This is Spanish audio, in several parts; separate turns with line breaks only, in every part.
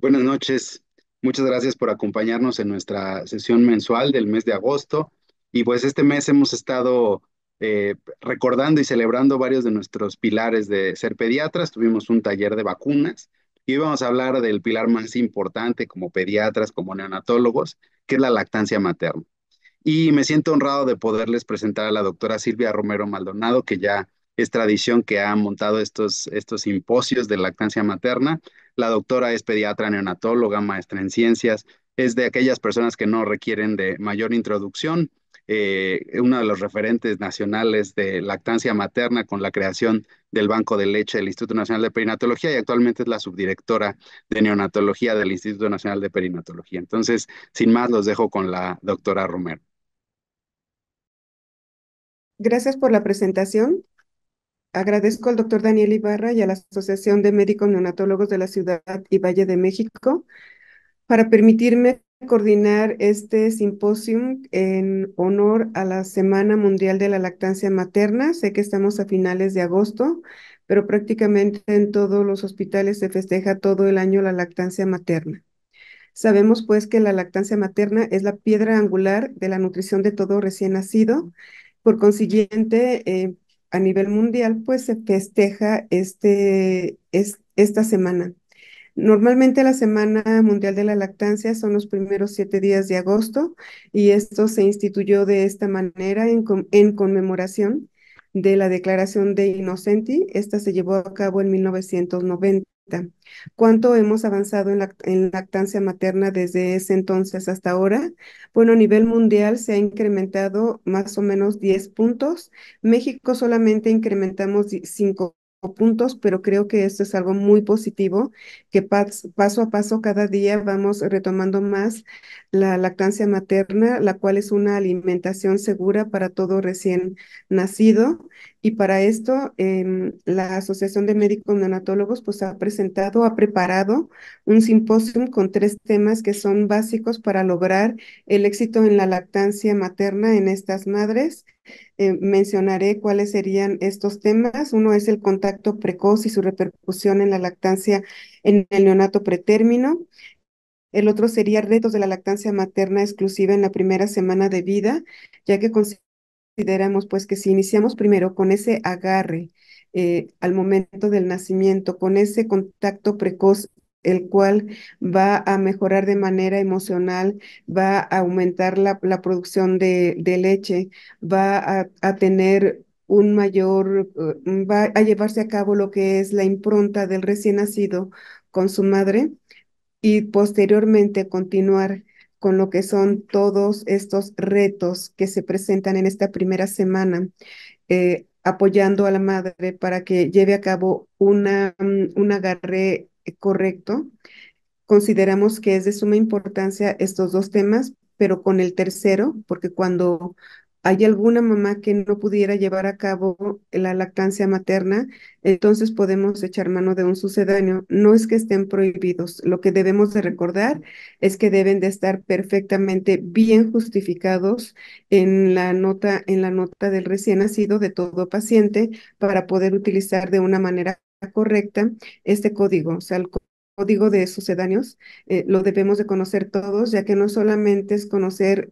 Buenas noches. Muchas gracias por acompañarnos en nuestra sesión mensual del mes de agosto. Y pues este mes hemos estado recordando y celebrando varios de nuestros pilares de ser pediatras. Tuvimos un taller de vacunas y hoy vamos a hablar del pilar más importante como pediatras, como neonatólogos, que es la lactancia materna. Y me siento honrado de poderles presentar a la doctora Silvia Romero Maldonado, que ya es tradición que ha montado estos simposios de lactancia materna. La doctora es pediatra neonatóloga, maestra en ciencias, es de aquellas personas que no requieren de mayor introducción. Uno de los referentes nacionales de lactancia materna con la creación del Banco de Leche del Instituto Nacional de Perinatología y actualmente es la subdirectora de neonatología del Instituto Nacional de Perinatología. Entonces, sin más, los dejo con la doctora Romero.
Gracias por la presentación. Agradezco al doctor Daniel Ibarra y a la Asociación de Médicos Neonatólogos de la Ciudad y Valle de México para permitirme coordinar este simposium en honor a la Semana Mundial de la Lactancia Materna. Sé que estamos a finales de agosto, pero prácticamente en todos los hospitales se festeja todo el año la lactancia materna. Sabemos pues que la lactancia materna es la piedra angular de la nutrición de todo recién nacido. Por consiguiente, a nivel mundial, pues se festeja esta semana. Normalmente la Semana Mundial de la Lactancia son los primeros 7 días de agosto y esto se instituyó de esta manera en conmemoración de la Declaración de Innocenti. Esta se llevó a cabo en 1990. ¿Cuánto hemos avanzado en lactancia materna desde ese entonces hasta ahora? Bueno, a nivel mundial se ha incrementado más o menos 10 puntos. México solamente incrementamos 5 puntos, pero creo que esto es algo muy positivo, que paso a paso cada día vamos retomando más la lactancia materna, la cual es una alimentación segura para todo recién nacido. Y para esto, la Asociación de Médicos Neonatólogos pues ha preparado un simposio con 3 temas que son básicos para lograr el éxito en la lactancia materna en estas madres. Mencionaré cuáles serían estos temas. Uno es el contacto precoz y su repercusión en la lactancia en el neonato pretérmino. El otro sería retos de la lactancia materna exclusiva en la primera semana de vida, ya que consideramos pues que si iniciamos primero con ese agarre al momento del nacimiento, con ese contacto precoz, el cual va a mejorar de manera emocional, va a aumentar la producción de leche, va a tener un mayor, va a llevarse a cabo lo que es la impronta del recién nacido con su madre y posteriormente continuar con lo que son todos estos retos que se presentan en esta primera semana, apoyando a la madre para que lleve a cabo un agarre correcto. Consideramos que es de suma importancia estos 2 temas, pero con el tercero, porque cuando hay alguna mamá que no pudiera llevar a cabo la lactancia materna, entonces podemos echar mano de un sucedáneo. No es que estén prohibidos, lo que debemos de recordar es que deben de estar perfectamente bien justificados en la nota del recién nacido de todo paciente para poder utilizar de una manera correcta este código, o sea, el código de sucedáneos. Lo debemos de conocer todos, ya que no solamente es conocer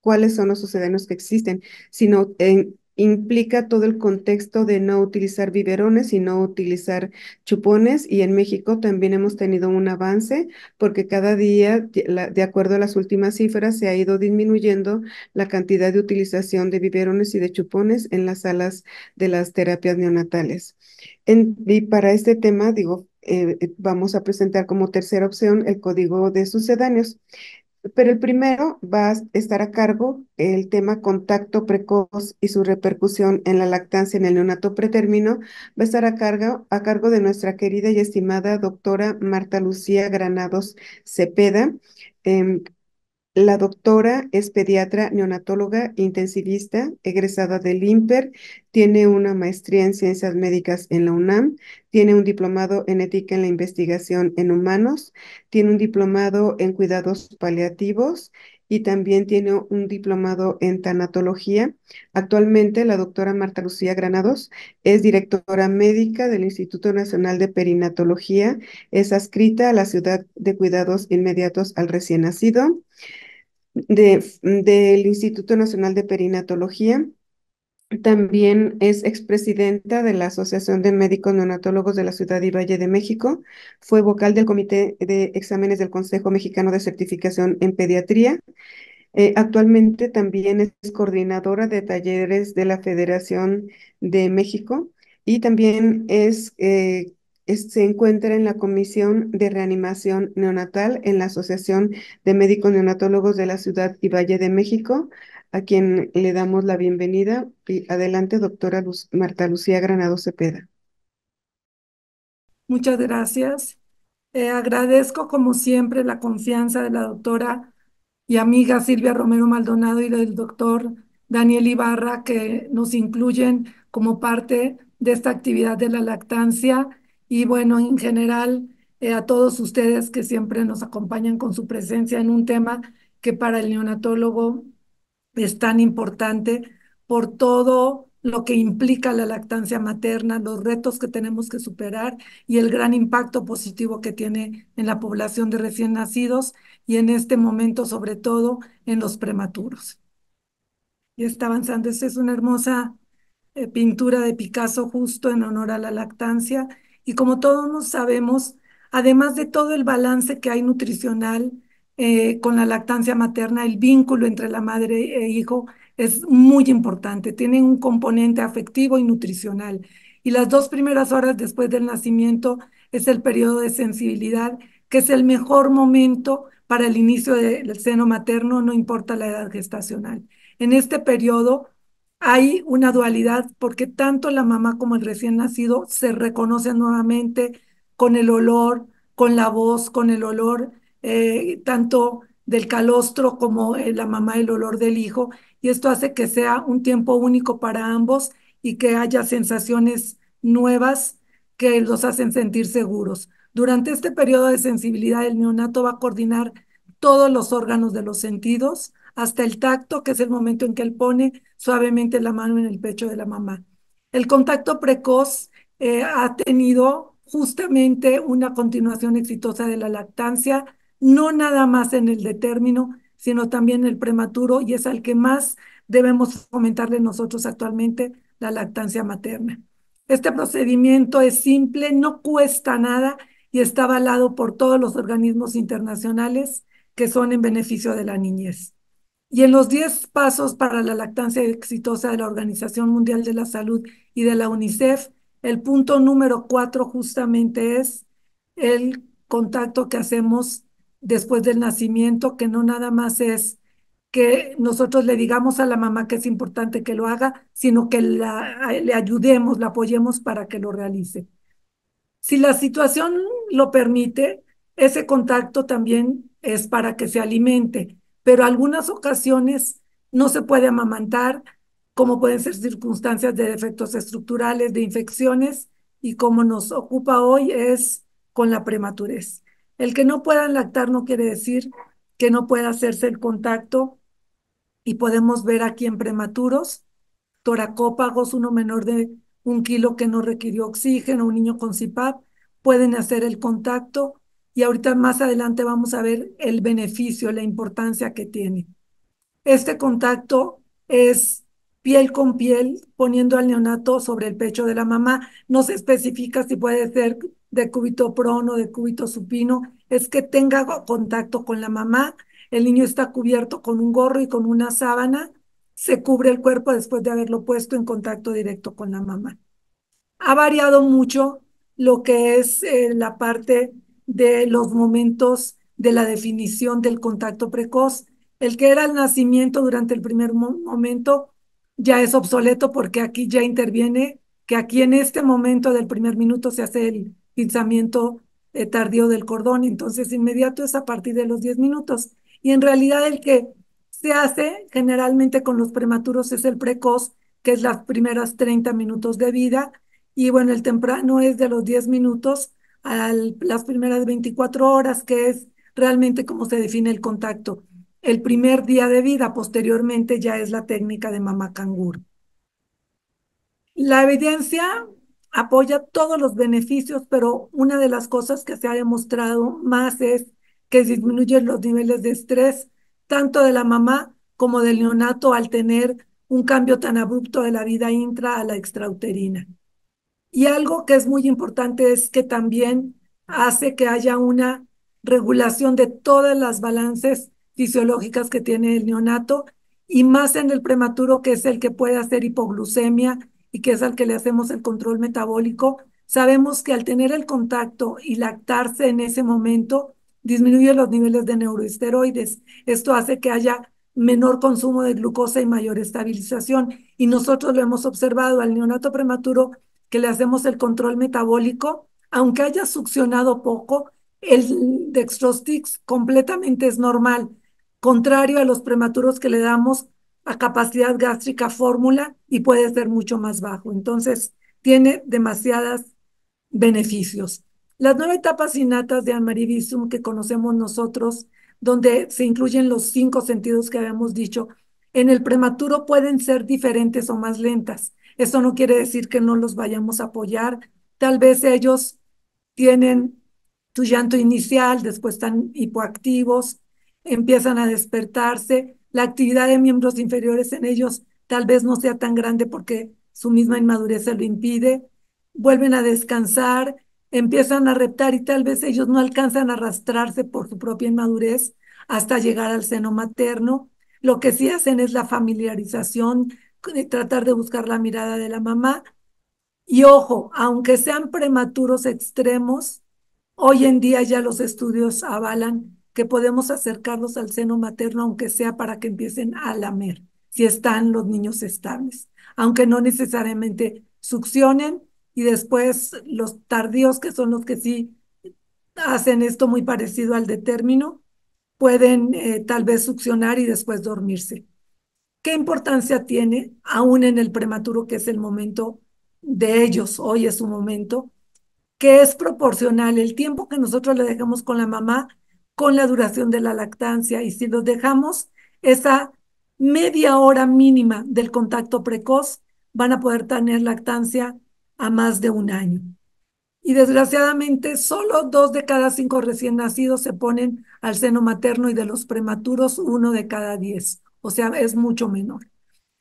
cuáles son los sucedáneos que existen, sino implica todo el contexto de no utilizar biberones y no utilizar chupones. Y en México también hemos tenido un avance porque cada día, de acuerdo a las últimas cifras, se ha ido disminuyendo la cantidad de utilización de biberones y de chupones en las salas de las terapias neonatales. Y para este tema, digo, vamos a presentar como tercera opción el código de sucedáneos. Pero el primero va a estar a cargo el tema contacto precoz y su repercusión en la lactancia en el neonato pretérmino. Va a estar a cargo de nuestra querida y estimada doctora Marta Lucía Granados Cepeda. Em, la doctora es pediatra neonatóloga intensivista, egresada del INPER, tiene una maestría en ciencias médicas en la UNAM, tiene un diplomado en ética en la investigación en humanos, tiene un diplomado en cuidados paliativos y también tiene un diplomado en tanatología. Actualmente, la doctora Marta Lucía Granados es directora médica del Instituto Nacional de Perinatología, es adscrita a la Ciudad de Cuidados Inmediatos al Recién Nacido del Instituto Nacional de Perinatología. También es expresidenta de la Asociación de Médicos Neonatólogos de la Ciudad y Valle de México. Fue vocal del Comité de Exámenes del Consejo Mexicano de Certificación en Pediatría. Actualmente también es coordinadora de talleres de la Federación de México y también se encuentra en la Comisión de Reanimación Neonatal en la Asociación de Médicos Neonatólogos de la Ciudad y Valle de México, a quien le damos la bienvenida. Y adelante, doctora Marta Lucía Granado Cepeda.
Muchas gracias. Agradezco como siempre la confianza de la doctora y amiga Silvia Romero Maldonado y del doctor Daniel Ibarra, que nos incluyen como parte de esta actividad de la lactancia. Y bueno, en general, a todos ustedes que siempre nos acompañan con su presencia en un tema que para el neonatólogo es tan importante por todo lo que implica la lactancia materna, los retos que tenemos que superar y el gran impacto positivo que tiene en la población de recién nacidos y en este momento sobre todo en los prematuros. Y está avanzando. Esta es una hermosa pintura de Picasso justo en honor a la lactancia. Y como todos nos sabemos, además de todo el balance que hay nutricional con la lactancia materna, el vínculo entre la madre e hijo es muy importante. Tiene un componente afectivo y nutricional. Y las 2 primeras horas después del nacimiento es el periodo de sensibilidad, que es el mejor momento para el inicio del seno materno, no importa la edad gestacional. En este periodo hay una dualidad porque tanto la mamá como el recién nacido se reconocen nuevamente con el olor, con la voz, con el olor tanto del calostro como la mamá el olor del hijo, y esto hace que sea un tiempo único para ambos y que haya sensaciones nuevas que los hacen sentir seguros. Durante este periodo de sensibilidad, el neonato va a coordinar todos los órganos de los sentidos, hasta el tacto, que es el momento en que él pone suavemente la mano en el pecho de la mamá. El contacto precoz ha tenido justamente una continuación exitosa de la lactancia, no nada más en el de término, sino también en el prematuro, y es al que más debemos fomentarle nosotros actualmente, la lactancia materna. Este procedimiento es simple, no cuesta nada y está avalado por todos los organismos internacionales que son en beneficio de la niñez. Y en los 10 pasos para la lactancia exitosa de la Organización Mundial de la Salud y de la UNICEF, el punto número 4 justamente es el contacto que hacemos después del nacimiento, que no nada más es que nosotros le digamos a la mamá que es importante que lo haga, sino que le ayudemos, la apoyemos para que lo realice. Si la situación lo permite, ese contacto también es para que se alimente, pero algunas ocasiones no se puede amamantar, como pueden ser circunstancias de defectos estructurales, de infecciones, y como nos ocupa hoy es con la prematurez. El que no puedan lactar no quiere decir que no pueda hacerse el contacto, y podemos ver aquí en prematuros toracópagos, uno menor de 1 kilo que no requirió oxígeno, un niño con CPAP, pueden hacer el contacto, y ahorita más adelante vamos a ver el beneficio, la importancia que tiene. Este contacto es piel con piel, poniendo al neonato sobre el pecho de la mamá. No se especifica si puede ser de cúbito prono, de cúbito supino, es que tenga contacto con la mamá. El niño está cubierto con un gorro y con una sábana, se cubre el cuerpo después de haberlo puesto en contacto directo con la mamá. Ha variado mucho lo que es la parte de los momentos de la definición del contacto precoz. El que era el nacimiento durante el primer momento ya es obsoleto, porque aquí ya interviene que aquí en este momento del primer minuto se hace el pinzamiento tardío del cordón, entonces inmediato es a partir de los 10 minutos. Y en realidad el que se hace generalmente con los prematuros es el precoz, que es las primeras 30 minutos de vida, y bueno, el temprano es de los 10 minutos a las primeras 24 horas, que es realmente como se define el contacto. el primer día de vida. Posteriormente ya es la técnica de mamá canguro. La evidencia apoya todos los beneficios, pero una de las cosas que se ha demostrado más es que disminuyen los niveles de estrés, tanto de la mamá como del neonato, al tener un cambio tan abrupto de la vida intra a la extrauterina. Y algo que es muy importante es que también hace que haya una regulación de todas las balances fisiológicas que tiene el neonato, y más en el prematuro, que es el que puede hacer hipoglucemia y que es al que le hacemos el control metabólico. Sabemos que al tener el contacto y lactarse en ese momento, disminuye los niveles de neuroesteroides. Esto hace que haya menor consumo de glucosa y mayor estabilización. Y nosotros lo hemos observado al neonato prematuro, que le hacemos el control metabólico, aunque haya succionado poco, el dextrostix completamente es normal, contrario a los prematuros que le damos a capacidad gástrica fórmula y puede ser mucho más bajo. Entonces, tiene demasiados beneficios. Las 9 etapas innatas de Anne-Marie Bissum que conocemos nosotros, donde se incluyen los 5 sentidos que habíamos dicho, en el prematuro pueden ser diferentes o más lentas. Eso no quiere decir que no los vayamos a apoyar. Tal vez ellos tienen tu llanto inicial, después están hipoactivos, empiezan a despertarse. La actividad de miembros inferiores en ellos tal vez no sea tan grande porque su misma inmadurez se lo impide. Vuelven a descansar, empiezan a reptar y tal vez ellos no alcanzan a arrastrarse por su propia inmadurez hasta llegar al seno materno. Lo que sí hacen es la familiarización, de tratar de buscar la mirada de la mamá. Y ojo, aunque sean prematuros extremos, hoy en día ya los estudios avalan que podemos acercarlos al seno materno, aunque sea para que empiecen a lamer, si están los niños estables, aunque no necesariamente succionen. Y después los tardíos, que son los que sí hacen esto muy parecido al de término, pueden tal vez succionar y después dormirse. ¿Qué importancia tiene aún en el prematuro, que es el momento de ellos? Hoy es su momento, que es proporcional el tiempo que nosotros le dejemos con la mamá con la duración de la lactancia. Y si los dejamos esa media hora mínima del contacto precoz, van a poder tener lactancia a más de un año. Y desgraciadamente, solo 2 de cada 5 recién nacidos se ponen al seno materno, y de los prematuros, 1 de cada 10. O sea, es mucho menor.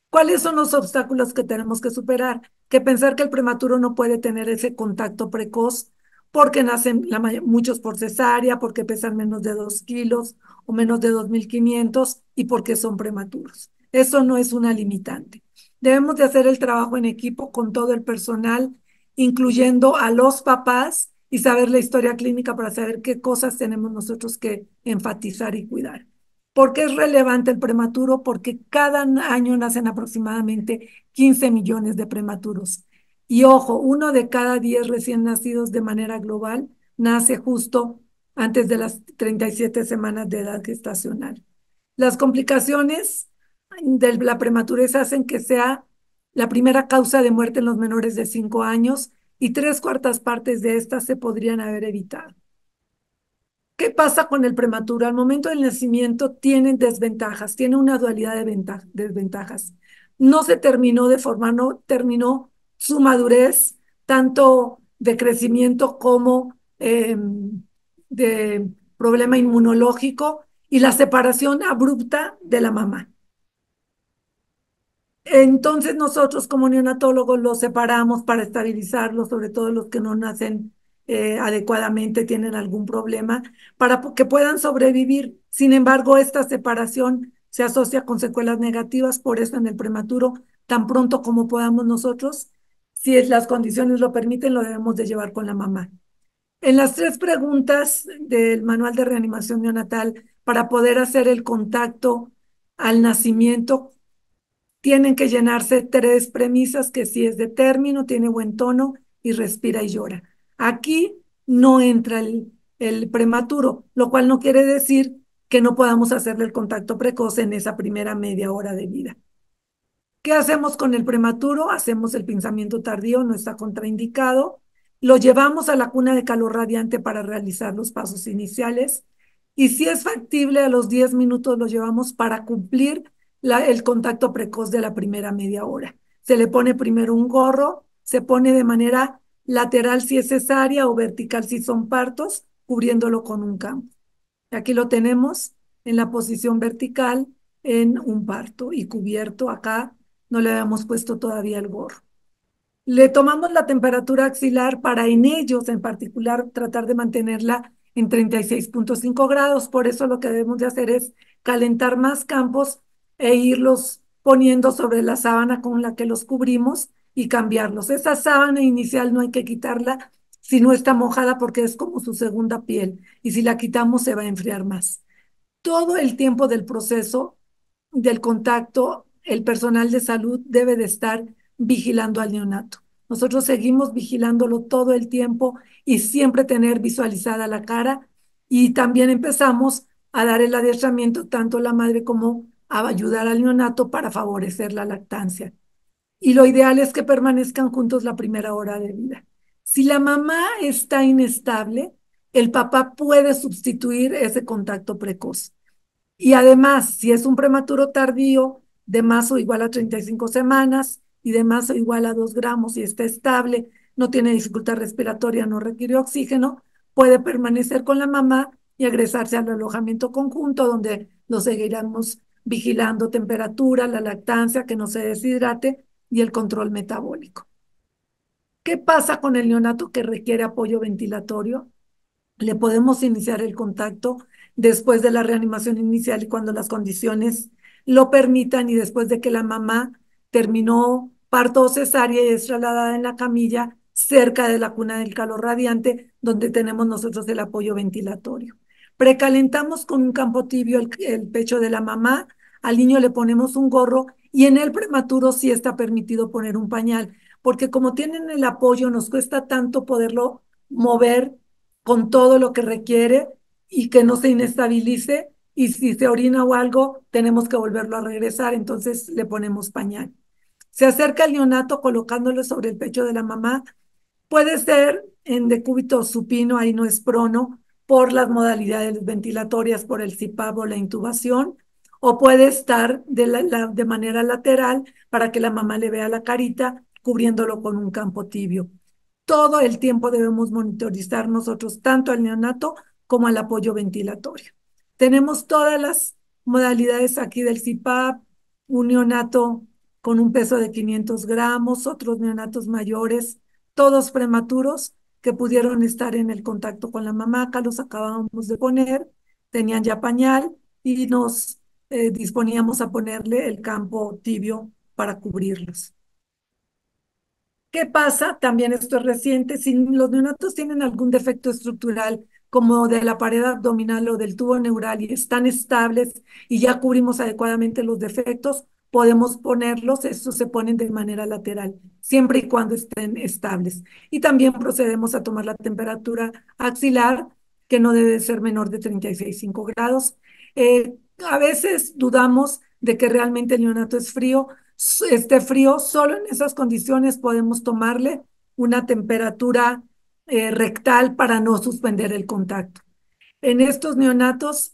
¿Cuáles son los obstáculos que tenemos que superar? Que pensar que el prematuro no puede tener ese contacto precoz porque nacen muchos por cesárea, porque pesan menos de 2 kilos o menos de 2.500 y porque son prematuros. Eso no es una limitante. Debemos de hacer el trabajo en equipo con todo el personal, incluyendo a los papás, y saber la historia clínica para saber qué cosas tenemos nosotros que enfatizar y cuidar. ¿Por qué es relevante el prematuro? Porque cada año nacen aproximadamente 15 millones de prematuros. Y ojo, 1 de cada 10 recién nacidos de manera global nace justo antes de las 37 semanas de edad gestacional. Las complicaciones de la prematurez hacen que sea la primera causa de muerte en los menores de 5 años, y 3/4 de estas se podrían haber evitado. ¿Qué pasa con el prematuro? Al momento del nacimiento tienen desventajas, tiene una dualidad de desventajas. No se terminó de formar, no terminó su madurez, tanto de crecimiento como de problema inmunológico, y la separación abrupta de la mamá. Entonces nosotros como neonatólogos los separamos para estabilizarlos, sobre todo los que no nacen adecuadamente, tienen algún problema, para que puedan sobrevivir. Sin embargo, esta separación se asocia con secuelas negativas. Por eso en el prematuro, tan pronto como podamos nosotros, si las condiciones lo permiten, lo debemos de llevar con la mamá. En las 3 preguntas del manual de reanimación neonatal, para poder hacer el contacto al nacimiento, tienen que llenarse 3 premisas: que si es de término, tiene buen tono y respira y llora. Aquí no entra el prematuro, lo cual no quiere decir que no podamos hacerle el contacto precoz en esa primera media hora de vida. ¿Qué hacemos con el prematuro? Hacemos el pinzamiento tardío, no está contraindicado. Lo llevamos a la cuna de calor radiante para realizar los pasos iniciales. Y si es factible, a los 10 minutos lo llevamos para cumplir el contacto precoz de la primera media hora. Se le pone primero un gorro, se pone de manera lateral si es cesárea o vertical si son partos, cubriéndolo con un campo. Aquí lo tenemos en la posición vertical en un parto y cubierto acá, no le habíamos puesto todavía el gorro. Le tomamos la temperatura axilar para en ellos en particular tratar de mantenerla en 36,5 grados. Por eso lo que debemos de hacer es calentar más campos e irlos poniendo sobre la sábana con la que los cubrimos y cambiarlos. Esa sábana inicial no hay que quitarla si no está mojada porque es como su segunda piel y si la quitamos se va a enfriar más. Todo el tiempo del proceso del contacto, el personal de salud debe de estar vigilando al neonato. Nosotros seguimos vigilándolo todo el tiempo y siempre tener visualizada la cara y también empezamos a dar el adiestramiento tanto a la madre como a ayudar al neonato para favorecer la lactancia. Y lo ideal es que permanezcan juntos la primera hora de vida. Si la mamá está inestable, el papá puede sustituir ese contacto precoz. Y además, si es un prematuro tardío de más o igual a 35 semanas y de más o igual a 2 gramos y está estable, no tiene dificultad respiratoria, no requiere oxígeno, puede permanecer con la mamá y agresarse al alojamiento conjunto donde lo seguiremos vigilando temperatura, la lactancia, que no se deshidrate y el control metabólico. ¿Qué pasa con el neonato que requiere apoyo ventilatorio? Le podemos iniciar el contacto después de la reanimación inicial y cuando las condiciones lo permitan y después de que la mamá terminó parto o cesárea y es trasladada en la camilla cerca de la cuna del calor radiante, donde tenemos nosotros el apoyo ventilatorio. Precalentamos con un campo tibio el pecho de la mamá, al niño le ponemos un gorro y en el prematuro sí está permitido poner un pañal, porque como tienen el apoyo, nos cuesta tanto poderlo mover con todo lo que requiere y que no se inestabilice y si se orina o algo, tenemos que volverlo a regresar, entonces le ponemos pañal. Se acerca el neonato colocándolo sobre el pecho de la mamá. Puede ser en decúbito supino, ahí no es prono, por las modalidades ventilatorias, por el CPAP o la intubación, o puede estar de manera lateral para que la mamá le vea la carita, cubriéndolo con un campo tibio. Todo el tiempo debemos monitorizar nosotros tanto al neonato como al apoyo ventilatorio. Tenemos todas las modalidades aquí del CPAP, un neonato con un peso de 500 gramos, otros neonatos mayores, todos prematuros que pudieron estar en el contacto con la mamá. Acá los acabábamos de poner, tenían ya pañal y nos disponíamos a ponerle el campo tibio para cubrirlos. ¿Qué pasa? También esto es reciente. Si los neonatos tienen algún defecto estructural, como de la pared abdominal o del tubo neural, y están estables y ya cubrimos adecuadamente los defectos, podemos ponerlos, estos se ponen de manera lateral, siempre y cuando estén estables. Y también procedemos a tomar la temperatura axilar, que no debe ser menor de 36,5 grados. A veces dudamos de que realmente el neonato es frío, esté frío, solo en esas condiciones podemos tomarle una temperatura rectal para no suspender el contacto. En estos neonatos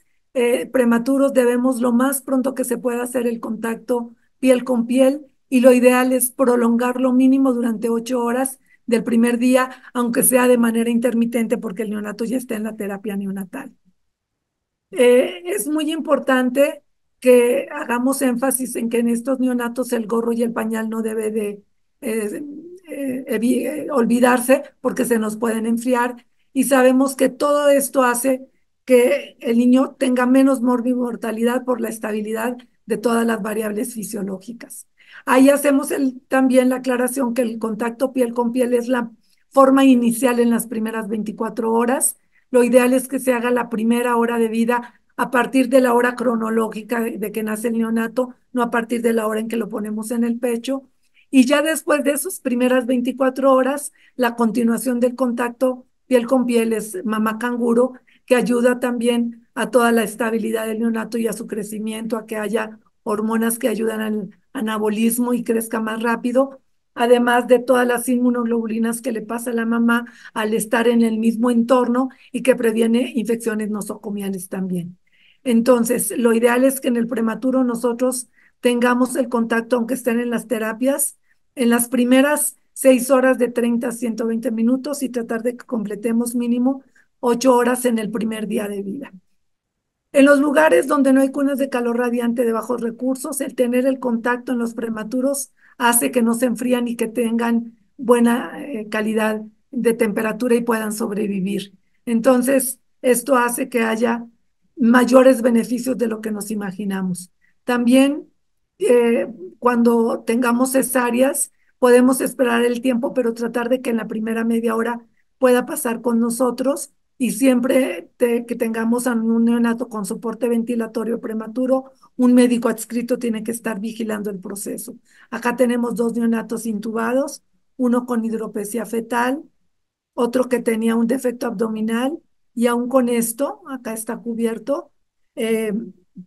prematuros debemos lo más pronto que se pueda hacer el contacto piel con piel y lo ideal es prolongarlo mínimo durante 8 horas del primer día, aunque sea de manera intermitente porque el neonato ya está en la terapia neonatal. Es muy importante que hagamos énfasis en que en estos neonatos el gorro y el pañal no debe de olvidarse porque se nos pueden enfriar y sabemos que todo esto hace que el niño tenga menos mortalidad por la estabilidad de todas las variables fisiológicas. Ahí hacemos también la aclaración que el contacto piel con piel es la forma inicial en las primeras 24 horas. Lo ideal es que se haga la primera hora de vida a partir de la hora cronológica de que nace el neonato, no a partir de la hora en que lo ponemos en el pecho. Y ya después de esas primeras 24 horas, la continuación del contacto piel con piel es mamá canguro, que ayuda también a toda la estabilidad del neonato y a su crecimiento, a que haya hormonas que ayudan al anabolismo y crezca más rápido. además de todas las inmunoglobulinas que le pasa a la mamá al estar en el mismo entorno y que previene infecciones nosocomiales también. Entonces, lo ideal es que en el prematuro nosotros tengamos el contacto, aunque estén en las terapias, en las primeras 6 horas de 30 a 120 minutos y tratar de que completemos mínimo 8 horas en el primer día de vida. En los lugares donde no hay cunas de calor radiante de bajos recursos, el tener el contacto en los prematuros hace que no se enfrían y que tengan buena calidad de temperatura y puedan sobrevivir. Entonces, esto hace que haya mayores beneficios de lo que nos imaginamos. También, eh, cuando tengamos cesáreas, podemos esperar el tiempo, pero tratar de que en la primera media hora pueda pasar con nosotros y siempre que tengamos a un neonato con soporte ventilatorio prematuro, un médico adscrito tiene que estar vigilando el proceso. Acá tenemos 2 neonatos intubados, uno con hidropesía fetal, otro que tenía un defecto abdominal y aún con esto, acá está cubierto, eh,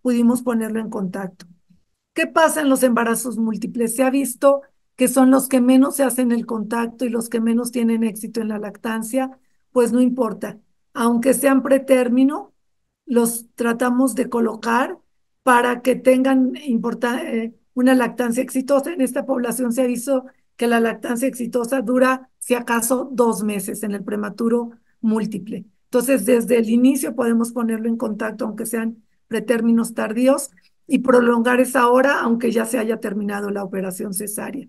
pudimos ponerlo en contacto. ¿Qué pasa en los embarazos múltiples? Se ha visto que son los que menos se hacen el contacto y los que menos tienen éxito en la lactancia, pues no importa. Aunque sean pretérmino, los tratamos de colocar para que tengan una lactancia exitosa. En esta población se ha visto que la lactancia exitosa dura, si acaso, 2 meses en el prematuro múltiple. Entonces, desde el inicio podemos ponerlo en contacto, aunque sean pretérminos tardíos, y prolongar esa hora aunque ya se haya terminado la operación cesárea.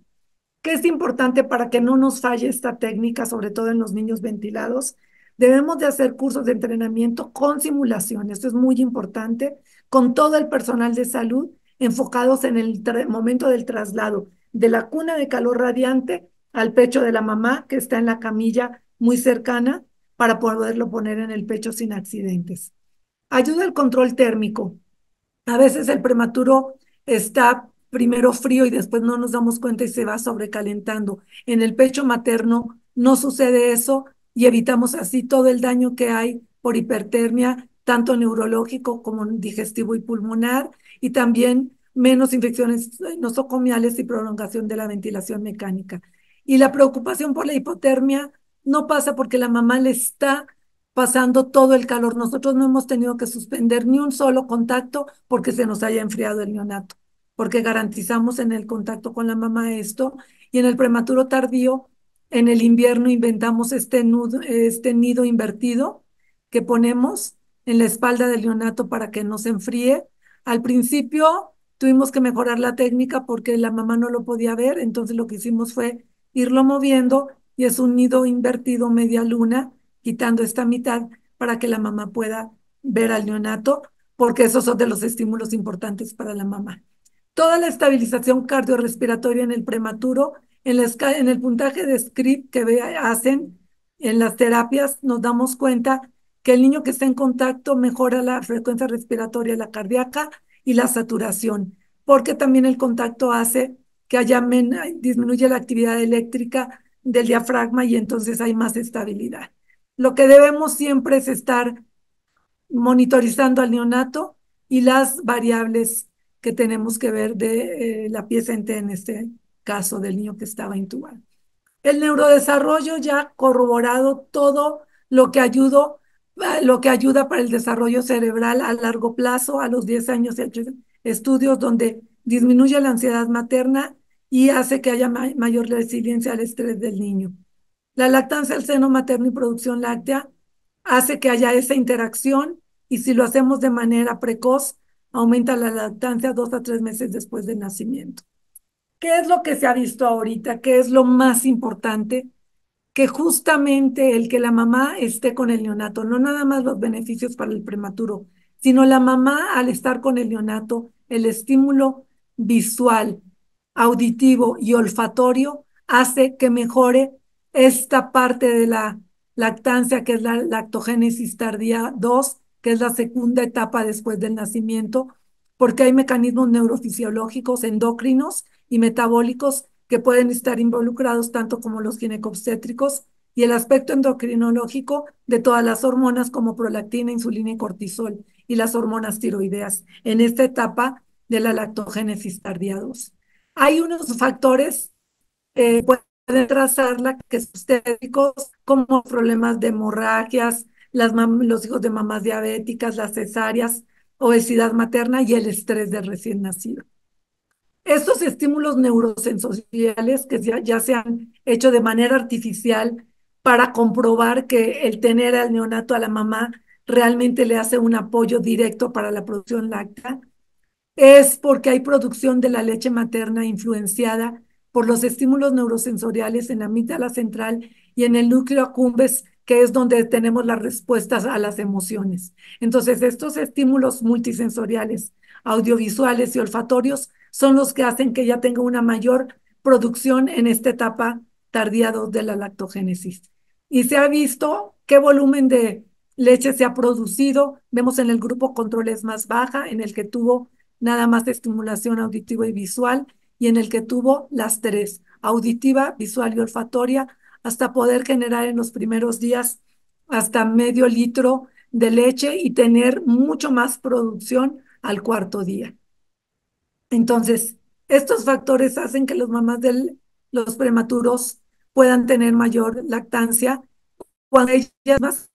¿Qué es importante para que no nos falle esta técnica, sobre todo en los niños ventilados? Debemos de hacer cursos de entrenamiento con simulación, esto es muy importante, con todo el personal de salud enfocados en el momento del traslado de la cuna de calor radiante al pecho de la mamá que está en la camilla muy cercana para poderlo poner en el pecho sin accidentes. Ayuda al control térmico. A veces el prematuro está primero frío y después no nos damos cuenta y se va sobrecalentando. En el pecho materno no sucede eso y evitamos así todo el daño que hay por hipertermia, tanto neurológico como digestivo y pulmonar, y también menos infecciones nosocomiales y prolongación de la ventilación mecánica. Y la preocupación por la hipotermia no pasa porque la mamá le está pasando todo el calor. Nosotros no hemos tenido que suspender ni un solo contacto porque se nos haya enfriado el neonato, porque garantizamos en el contacto con la mamá esto, y en el prematuro tardío, en el invierno inventamos este nido invertido que ponemos en la espalda del neonato para que no se enfríe. Al principio tuvimos que mejorar la técnica porque la mamá no lo podía ver, entonces lo que hicimos fue irlo moviendo y es un nido invertido media luna, quitando esta mitad para que la mamá pueda ver al neonato, porque esos son de los estímulos importantes para la mamá. Toda la estabilización cardiorrespiratoria en el prematuro, en el puntaje de script que hacen en las terapias, nos damos cuenta que el niño que está en contacto mejora la frecuencia respiratoria, la cardíaca y la saturación, porque también el contacto hace que disminuye la actividad eléctrica del diafragma y entonces hay más estabilidad. Lo que debemos siempre es estar monitorizando al neonato y las variables que tenemos que ver de la pieza entera en este caso del niño que estaba intubado. El neurodesarrollo ya corroborado todo lo que ayuda para el desarrollo cerebral a largo plazo, a los 10 años de estudios donde disminuye la ansiedad materna y hace que haya mayor resiliencia al estrés del niño. La lactancia al seno materno y producción láctea hace que haya esa interacción y si lo hacemos de manera precoz, aumenta la lactancia 2 a 3 meses después del nacimiento. ¿Qué es lo que se ha visto ahorita? ¿Qué es lo más importante? Que justamente el que la mamá esté con el neonato, no nada más los beneficios para el prematuro, sino la mamá al estar con el neonato, el estímulo visual, auditivo y olfatorio hace que mejore esta parte de la lactancia, que es la lactogénesis tardía 2, que es la segunda etapa después del nacimiento, porque hay mecanismos neurofisiológicos, endocrinos y metabólicos que pueden estar involucrados tanto como los ginecobstétricos y el aspecto endocrinológico de todas las hormonas como prolactina, insulina y cortisol y las hormonas tiroideas en esta etapa de la lactogénesis tardía 2. Hay unos factores pueden trazarla, que son obstétricos, como problemas de hemorragias, los hijos de mamás diabéticas, las cesáreas, obesidad materna y el estrés del recién nacido. Estos estímulos neurosensoriales que ya se han hecho de manera artificial para comprobar que el tener al neonato a la mamá realmente le hace un apoyo directo para la producción láctea, es porque hay producción de la leche materna influenciada por los estímulos neurosensoriales en la amígdala central y en el núcleo accumbens, que es donde tenemos las respuestas a las emociones. Entonces, estos estímulos multisensoriales, audiovisuales y olfatorios son los que hacen que ella tenga una mayor producción en esta etapa tardía 2 de la lactogénesis. Y se ha visto qué volumen de leche se ha producido. Vemos en el grupo control es más baja, en el que tuvo nada más de estimulación auditiva y visual, y en el que tuvo las tres, auditiva, visual y olfatoria, hasta poder generar en los primeros días hasta medio litro de leche y tener mucho más producción al cuarto día. Entonces, estos factores hacen que los mamás de los prematuros puedan tener mayor lactancia cuando ellas más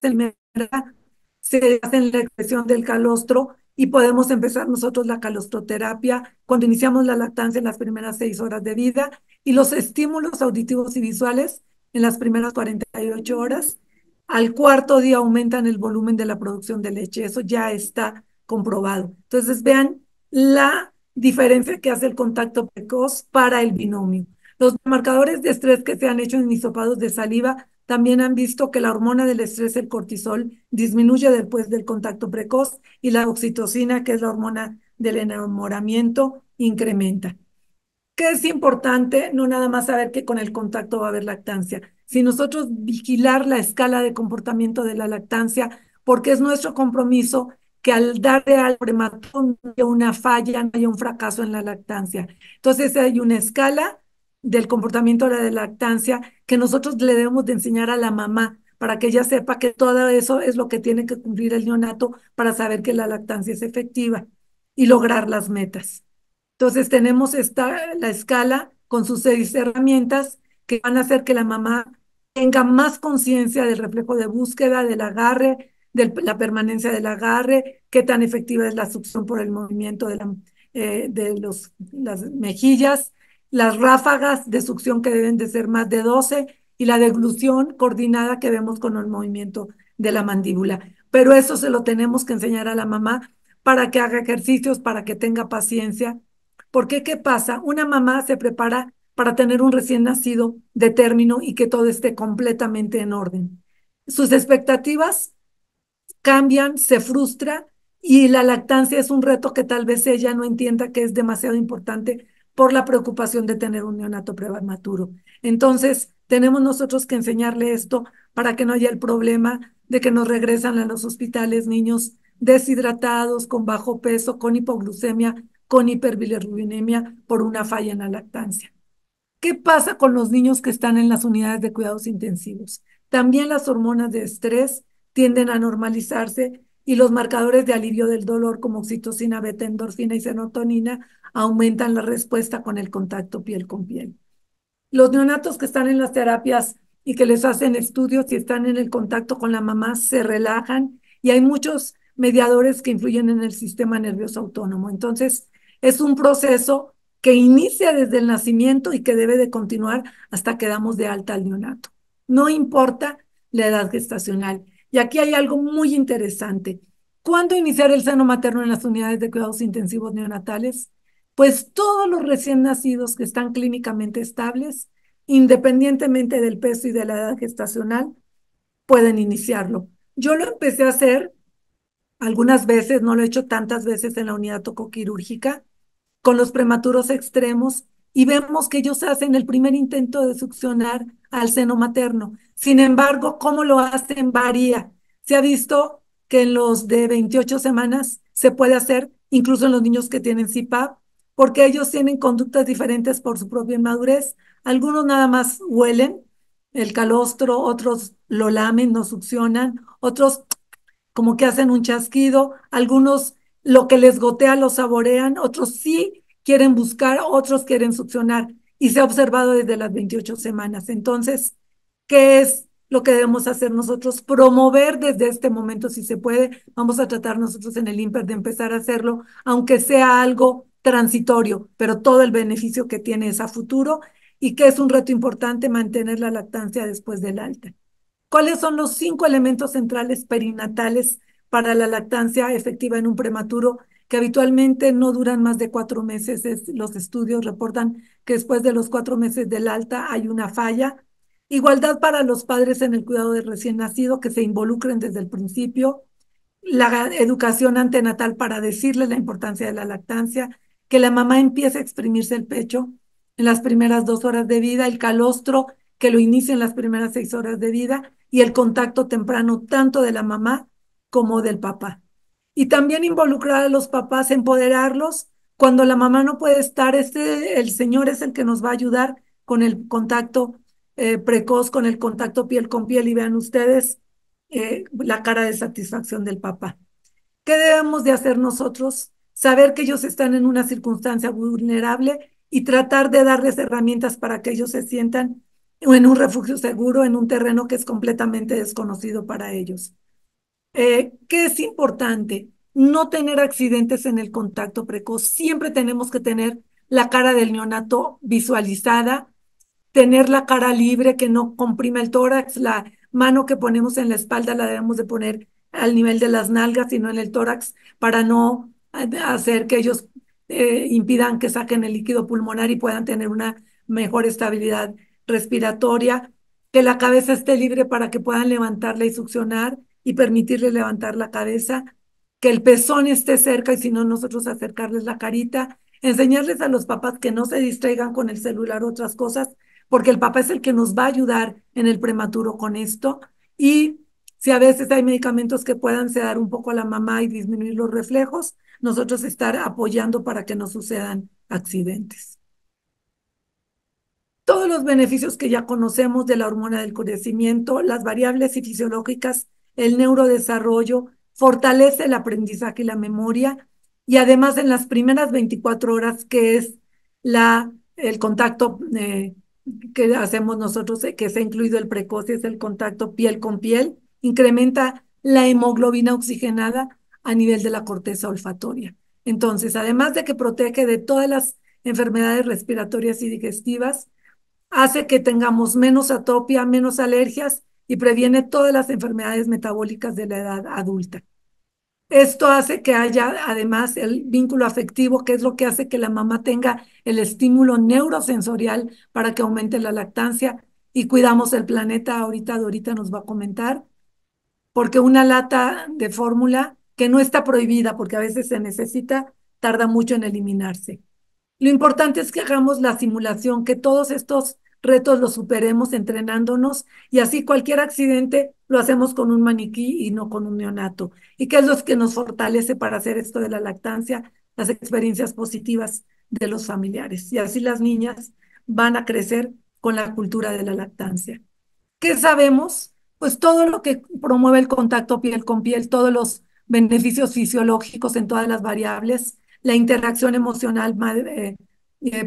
se hacen la expresión del calostro y podemos empezar nosotros la calostroterapia cuando iniciamos la lactancia en las primeras 6 horas de vida y los estímulos auditivos y visuales en las primeras 48 horas. Al cuarto día aumentan el volumen de la producción de leche. Eso ya está comprobado. Entonces, vean la diferencia que hace el contacto precoz para el binomio. Los marcadores de estrés que se han hecho en hisopados de saliva también han visto que la hormona del estrés, el cortisol, disminuye después del contacto precoz y la oxitocina, que es la hormona del enamoramiento, incrementa. ¿Qué es importante? No nada más saber que con el contacto va a haber lactancia, si nosotros vigilar la escala de comportamiento de la lactancia, porque es nuestro compromiso que al darle al prematuro no haya una falla, no haya un fracaso en la lactancia. Entonces hay una escala del comportamiento de la lactancia que nosotros le debemos de enseñar a la mamá para que ella sepa que todo eso es lo que tiene que cumplir el neonato para saber que la lactancia es efectiva y lograr las metas. Entonces tenemos la escala con sus 6 herramientas que van a hacer que la mamá tenga más conciencia del reflejo de búsqueda, del agarre, de la permanencia del agarre, qué tan efectiva es la succión por el movimiento las mejillas, las ráfagas de succión que deben de ser más de 12 y la deglución coordinada que vemos con el movimiento de la mandíbula. Pero eso se lo tenemos que enseñar a la mamá para que haga ejercicios, para que tenga paciencia. Porque, ¿qué pasa? Una mamá se prepara para tener un recién nacido de término y que todo esté completamente en orden. Sus expectativas cambian, se frustra y la lactancia es un reto que tal vez ella no entienda que es demasiado importante por la preocupación de tener un neonato prematuro. Entonces, tenemos nosotros que enseñarle esto para que no haya el problema de que nos regresan a los hospitales niños deshidratados, con bajo peso, con hipoglucemia, con hiperbilirrubinemia por una falla en la lactancia. ¿Qué pasa con los niños que están en las unidades de cuidados intensivos? También las hormonas de estrés tienden a normalizarse y los marcadores de alivio del dolor como oxitocina, beta, endorfina y serotonina aumentan la respuesta con el contacto piel con piel. Los neonatos que están en las terapias y que les hacen estudios y están en el contacto con la mamá se relajan y hay muchos mediadores que influyen en el sistema nervioso autónomo. Entonces, es un proceso que inicia desde el nacimiento y que debe de continuar hasta que damos de alta al neonato. No importa la edad gestacional. Y aquí hay algo muy interesante. ¿Cuándo iniciar el seno materno en las unidades de cuidados intensivos neonatales? Pues todos los recién nacidos que están clínicamente estables, independientemente del peso y de la edad gestacional, pueden iniciarlo. Yo lo empecé a hacer algunas veces, no lo he hecho tantas veces en la unidad tocoquirúrgica, con los prematuros extremos y vemos que ellos hacen el primer intento de succionar al seno materno. Sin embargo, cómo lo hacen varía. Se ha visto que en los de 28 semanas se puede hacer, incluso en los niños que tienen CPAP, porque ellos tienen conductas diferentes por su propia inmadurez. Algunos nada más huelen el calostro, otros lo lamen, no succionan, otros como que hacen un chasquido, algunos lo que les gotea lo saborean, otros sí quieren buscar, otros quieren succionar. y se ha observado desde las 28 semanas. Entonces, ¿qué es lo que debemos hacer nosotros? Promover desde este momento, si se puede. Vamos a tratar nosotros en el INPER de empezar a hacerlo, aunque sea algo transitorio, pero todo el beneficio que tiene es a futuro y que es un reto importante mantener la lactancia después del alta. ¿Cuáles son los 5 elementos centrales perinatales para la lactancia efectiva en un prematuro que habitualmente no duran más de 4 meses? Los estudios reportan que después de los 4 meses del alta hay una falla. Igualdad para los padres en el cuidado del recién nacido, que se involucren desde el principio. La educación antenatal para decirles la importancia de la lactancia, que la mamá empiece a exprimirse el pecho en las primeras 2 horas de vida, el calostro, que lo inicie en las primeras 6 horas de vida, y el contacto temprano tanto de la mamá como del papá. Y también involucrar a los papás, empoderarlos. Cuando la mamá no puede estar, el Señor es el que nos va a ayudar con el contacto precoz, con el contacto piel con piel, y vean ustedes la cara de satisfacción del papá. ¿Qué debemos de hacer nosotros? Saber que ellos están en una circunstancia vulnerable y tratar de darles herramientas para que ellos se sientan en un refugio seguro, en un terreno que es completamente desconocido para ellos. ¿Qué es importante? No tener accidentes en el contacto precoz. Siempre tenemos que tener la cara del neonato visualizada, tener la cara libre, que no comprime el tórax. La mano que ponemos en la espalda la debemos de poner al nivel de las nalgas y no en el tórax, para no hacer que ellos impidan que saquen el líquido pulmonar y puedan tener una mejor estabilidad respiratoria. Que la cabeza esté libre para que puedan levantarla y succionar y permitirles levantar la cabeza. Que el pezón esté cerca, y si no, nosotros acercarles la carita. Enseñarles a los papás que no se distraigan con el celular o otras cosas, porque el papá es el que nos va a ayudar en el prematuro con esto. Y si a veces hay medicamentos que puedan sedar un poco a la mamá y disminuir los reflejos, nosotros estar apoyando para que no sucedan accidentes. Todos los beneficios que ya conocemos de la hormona del crecimiento, las variables y fisiológicas, el neurodesarrollo, fortalece el aprendizaje y la memoria, y además en las primeras 24 horas, que es el contacto que hacemos nosotros, que se ha incluido el precoz, es el contacto piel con piel, incrementa la hemoglobina oxigenada a nivel de la corteza olfatoria. Entonces, además de que protege de todas las enfermedades respiratorias y digestivas, hace que tengamos menos atopia, menos alergias y previene todas las enfermedades metabólicas de la edad adulta. Esto hace que haya además el vínculo afectivo, que es lo que hace que la mamá tenga el estímulo neurosensorial para que aumente la lactancia, y cuidamos el planeta. Ahorita Dorita nos va a comentar, porque una lata de fórmula que no está prohibida, porque a veces se necesita, tarda mucho en eliminarse. Lo importante es que hagamos la simulación, que todos estos retos los superemos entrenándonos, y así cualquier accidente lo hacemos con un maniquí y no con un neonato. ¿Y qué es lo que nos fortalece para hacer esto de la lactancia? Las experiencias positivas de los familiares. Y así las niñas van a crecer con la cultura de la lactancia. ¿Qué sabemos? Pues todo lo que promueve el contacto piel con piel, todos los beneficios fisiológicos en todas las variables, la interacción emocional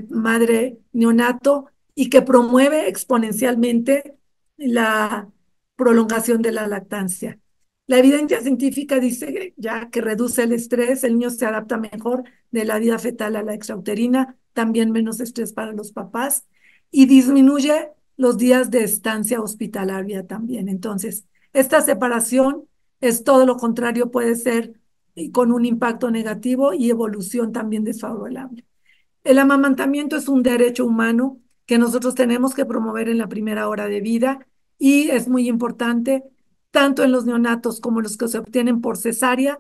madre-neonato, y que promueve exponencialmente la prolongación de la lactancia. La evidencia científica dice ya que reduce el estrés, el niño se adapta mejor de la vida fetal a la extrauterina, también menos estrés para los papás, y disminuye los días de estancia hospitalaria también. Entonces, esta separación es todo lo contrario, puede ser con un impacto negativo y evolución también desfavorable. El amamantamiento es un derecho humano que nosotros tenemos que promover en la primera hora de vida, y es muy importante, tanto en los neonatos como los que se obtienen por cesárea,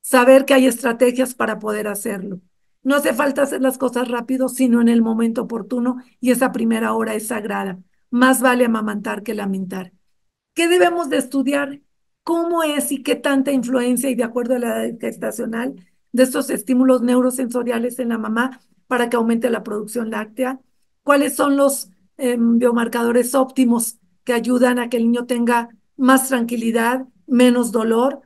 saber que hay estrategias para poder hacerlo. No hace falta hacer las cosas rápido, sino en el momento oportuno, y esa primera hora es sagrada. Más vale amamantar que lamentar. ¿Qué debemos de estudiar? ¿Cómo es y qué tanta influencia, y de acuerdo a la edad gestacional, de estos estímulos neurosensoriales en la mamá para que aumente la producción láctea? ¿Cuáles son los biomarcadores óptimos que ayudan a que el niño tenga más tranquilidad, menos dolor?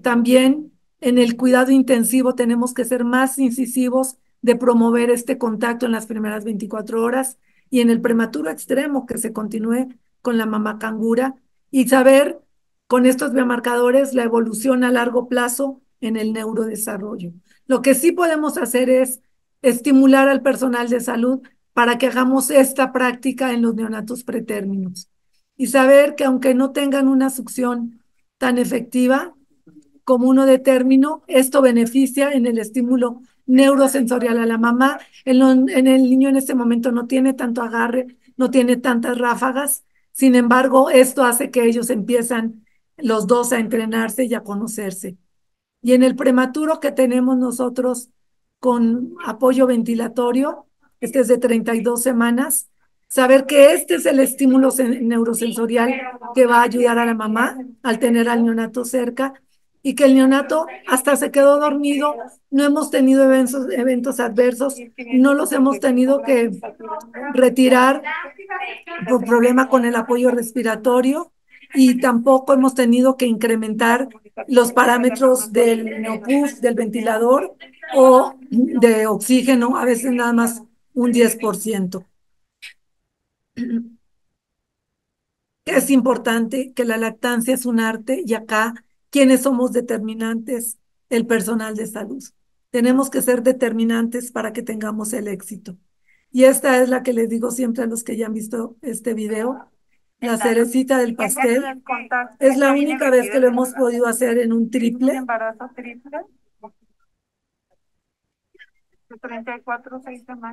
También en el cuidado intensivo tenemos que ser más incisivos de promover este contacto en las primeras 24 horas y en el prematuro extremo que se continúe con la mamá cangura y saber con estos biomarcadores la evolución a largo plazo en el neurodesarrollo. Lo que sí podemos hacer es estimular al personal de salud para que hagamos esta práctica en los neonatos pretérminos y saber que aunque no tengan una succión tan efectiva como uno de término, esto beneficia en el estímulo neurosensorial a la mamá. En el niño en este momento no tiene tanto agarre, no tiene tantas ráfagas. Sin embargo, esto hace que ellos empiezan los dos a entrenarse y a conocerse. Y en el prematuro que tenemos nosotros con apoyo ventilatorio, este es de 32 semanas, saber que este es el estímulo neurosensorial que va a ayudar a la mamá al tener al neonato cerca y que el neonato hasta se quedó dormido, no hemos tenido eventos adversos, no los hemos tenido que retirar por problema con el apoyo respiratorio y tampoco hemos tenido que incrementar los parámetros del NOPUF, del ventilador o de oxígeno, a veces nada más un 10%. Es importante que la lactancia es un arte y acá, ¿quiénes somos determinantes? El personal de salud. Tenemos que ser determinantes para que tengamos el éxito. Y esta es la que les digo siempre a los que ya han visto este video. La cerecita del pastel es la única vez que lo hemos podido hacer en un triple.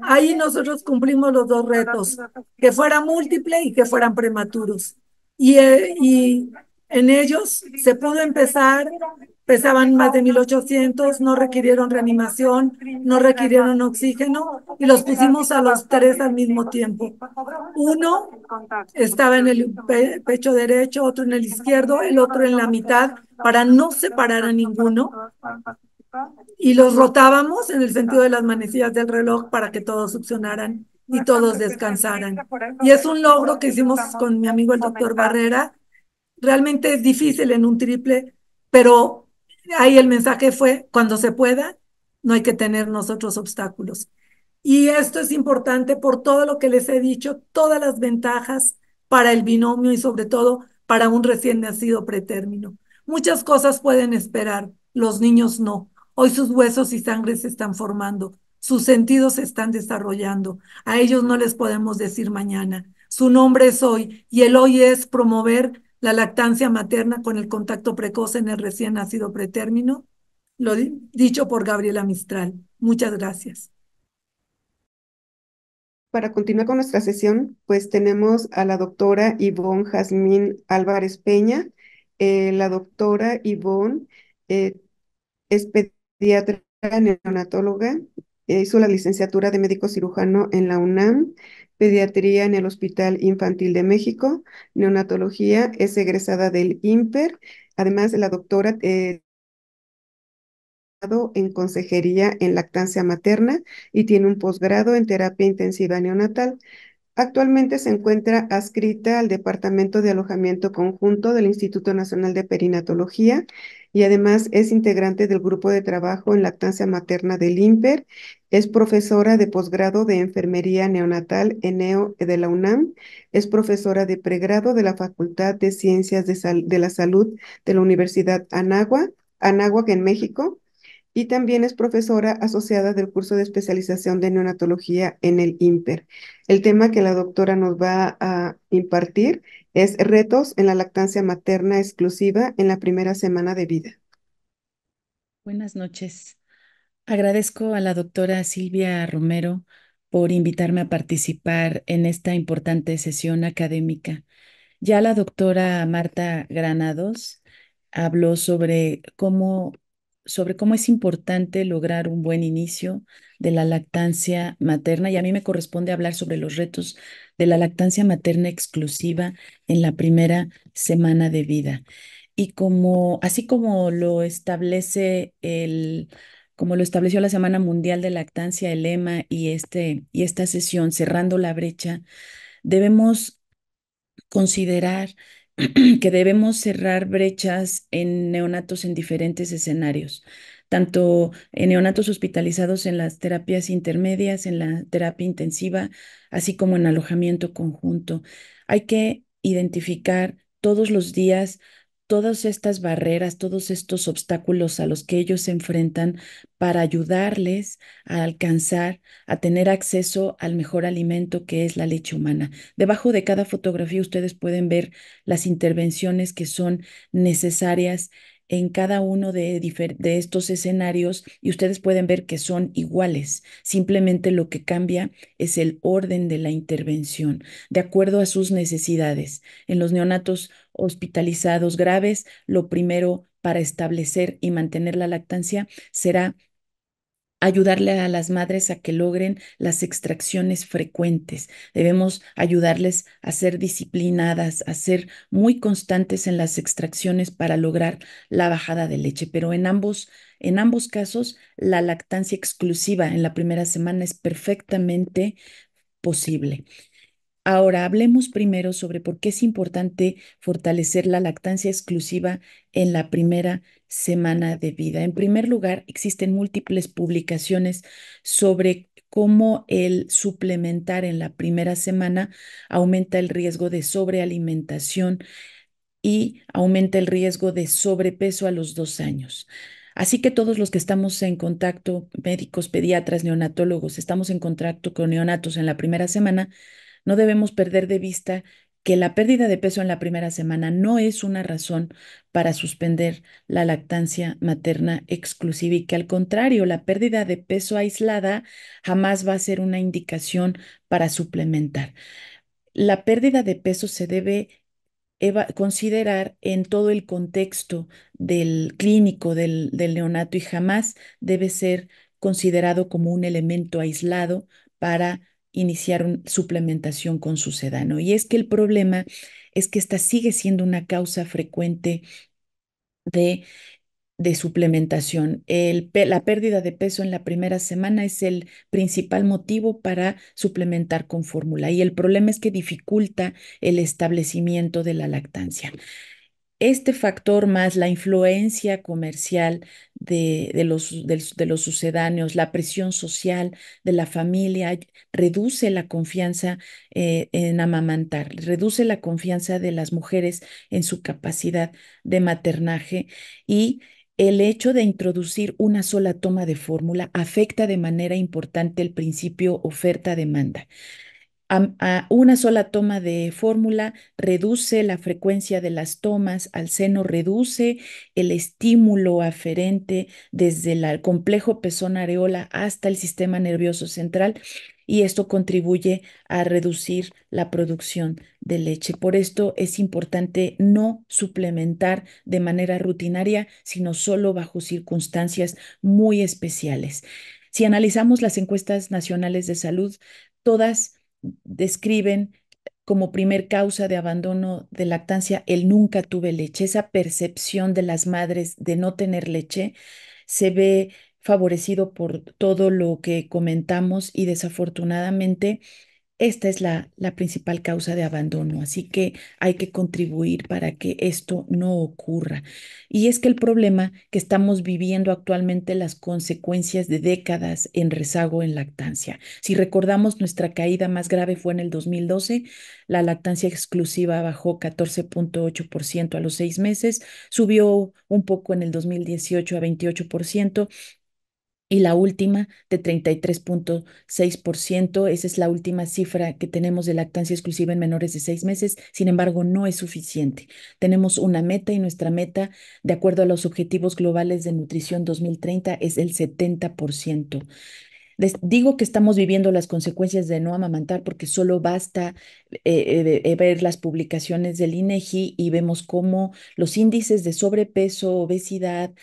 Ahí nosotros cumplimos los dos retos, que fuera múltiple y que fueran prematuros. Y en ellos se pudo empezar, pesaban más de 1800, no requirieron reanimación, no requirieron oxígeno y los pusimos a los tres al mismo tiempo. Uno estaba en el pecho derecho, otro en el izquierdo, el otro en la mitad, para no separar a ninguno. Y los rotábamos en el sentido de las manecillas del reloj para que todos succionaran y todos descansaran. Y es un logro que hicimos con mi amigo el doctor Barrera. Realmente es difícil en un triple, pero ahí el mensaje fue, cuando se pueda, no hay que tener nosotros obstáculos. Y esto es importante por todo lo que les he dicho, todas las ventajas para el binomio y sobre todo para un recién nacido pretérmino. Muchas cosas pueden esperar, los niños no. Hoy sus huesos y sangre se están formando, sus sentidos se están desarrollando. A ellos no les podemos decir mañana. Su nombre es hoy y el hoy es promover la lactancia materna con el contacto precoz en el recién nacido pretérmino. Lo dicho por Gabriela Mistral. Muchas gracias.
Para continuar con nuestra sesión, pues tenemos a la doctora Ivonne Jazmín Álvarez Peña. La doctora Ivonne eh, es pediatra neonatóloga, hizo la licenciatura de médico cirujano en la UNAM, pediatría en el Hospital Infantil de México, neonatología, es egresada del IMPER. Además, la doctora en consejería en lactancia materna y tiene un posgrado en terapia intensiva neonatal. Actualmente se encuentra adscrita al Departamento de Alojamiento Conjunto del Instituto Nacional de Perinatología y además es integrante del grupo de trabajo en lactancia materna del IMPER. Es profesora de posgrado de Enfermería Neonatal en NEO de la UNAM. Es profesora de pregrado de la Facultad de Ciencias de la Salud de la Universidad Anáhuac en México y también es profesora asociada del curso de especialización de neonatología en el IMPER. El tema que la doctora nos va a impartir es retos en la lactancia materna exclusiva en la primera semana de vida.
Buenas noches. Agradezco a la doctora Silvia Romero por invitarme a participar en esta importante sesión académica. Ya la doctora Marta Granados habló sobre cómo es importante lograr un buen inicio de la lactancia materna y a mí me corresponde hablar sobre los retos de la lactancia materna exclusiva en la primera semana de vida. Y así como lo estableció la Semana Mundial de Lactancia, el lema y esta sesión, Cerrando la Brecha, debemos considerar que debemos cerrar brechas en neonatos en diferentes escenarios, tanto en neonatos hospitalizados en las terapias intermedias, en la terapia intensiva, así como en alojamiento conjunto. Hay que identificar todos los días todas estas barreras, todos estos obstáculos a los que ellos se enfrentan para ayudarles a alcanzar, a tener acceso al mejor alimento que es la leche humana. Debajo de cada fotografía ustedes pueden ver las intervenciones que son necesarias en cada uno de estos escenarios y ustedes pueden ver que son iguales. Simplemente lo que cambia es el orden de la intervención, de acuerdo a sus necesidades. En los neonatos hospitalizados graves, lo primero para establecer y mantener la lactancia será ayudarle a las madres a que logren las extracciones frecuentes. Debemos ayudarles a ser disciplinadas, a ser muy constantes en las extracciones para lograr la bajada de leche. Pero en ambos casos, la lactancia exclusiva en la primera semana es perfectamente posible. Ahora, hablemos primero sobre por qué es importante fortalecer la lactancia exclusiva en la primera semana de vida. En primer lugar, existen múltiples publicaciones sobre cómo el suplementar en la primera semana aumenta el riesgo de sobrealimentación y aumenta el riesgo de sobrepeso a los 2 años. Así que todos los que estamos en contacto, médicos, pediatras, neonatólogos, estamos en contacto con neonatos en la primera semana, no debemos perder de vista que la pérdida de peso en la primera semana no es una razón para suspender la lactancia materna exclusiva y que al contrario, la pérdida de peso aislada jamás va a ser una indicación para suplementar. La pérdida de peso se debe considerar en todo el contexto del clínico del neonato y jamás debe ser considerado como un elemento aislado para iniciar una suplementación con sucedáneo. Y es que el problema es que esta sigue siendo una causa frecuente de suplementación. La pérdida de peso en la primera semana es el principal motivo para suplementar con fórmula y el problema es que dificulta el establecimiento de la lactancia. Este factor más la influencia comercial de los sucedáneos, la presión social de la familia, reduce la confianza en amamantar, reduce la confianza de las mujeres en su capacidad de maternaje y el hecho de introducir una sola toma de fórmula afecta de manera importante el principio oferta-demanda. A una sola toma de fórmula reduce la frecuencia de las tomas al seno, reduce el estímulo aferente desde el complejo pezón areola hasta el sistema nervioso central y esto contribuye a reducir la producción de leche. Por esto es importante no suplementar de manera rutinaria, sino solo bajo circunstancias muy especiales. Si analizamos las encuestas nacionales de salud, todas describen como primer causa de abandono de lactancia el nunca tuve leche. Esa percepción de las madres de no tener leche se ve favorecido por todo lo que comentamos y desafortunadamente esta es la principal causa de abandono, así que hay que contribuir para que esto no ocurra. Y es que el problema que estamos viviendo actualmente, las consecuencias de décadas en rezago en lactancia. Si recordamos, nuestra caída más grave fue en el 2012, la lactancia exclusiva bajó 14.8% a los 6 meses, subió un poco en el 2018 a 28%. Y la última de 33.6%, esa es la última cifra que tenemos de lactancia exclusiva en menores de 6 meses. Sin embargo, no es suficiente. Tenemos una meta y nuestra meta, de acuerdo a los Objetivos Globales de Nutrición 2030, es el 70%. Les digo que estamos viviendo las consecuencias de no amamantar porque solo basta ver las publicaciones del INEGI y vemos cómo los índices de sobrepeso, obesidad,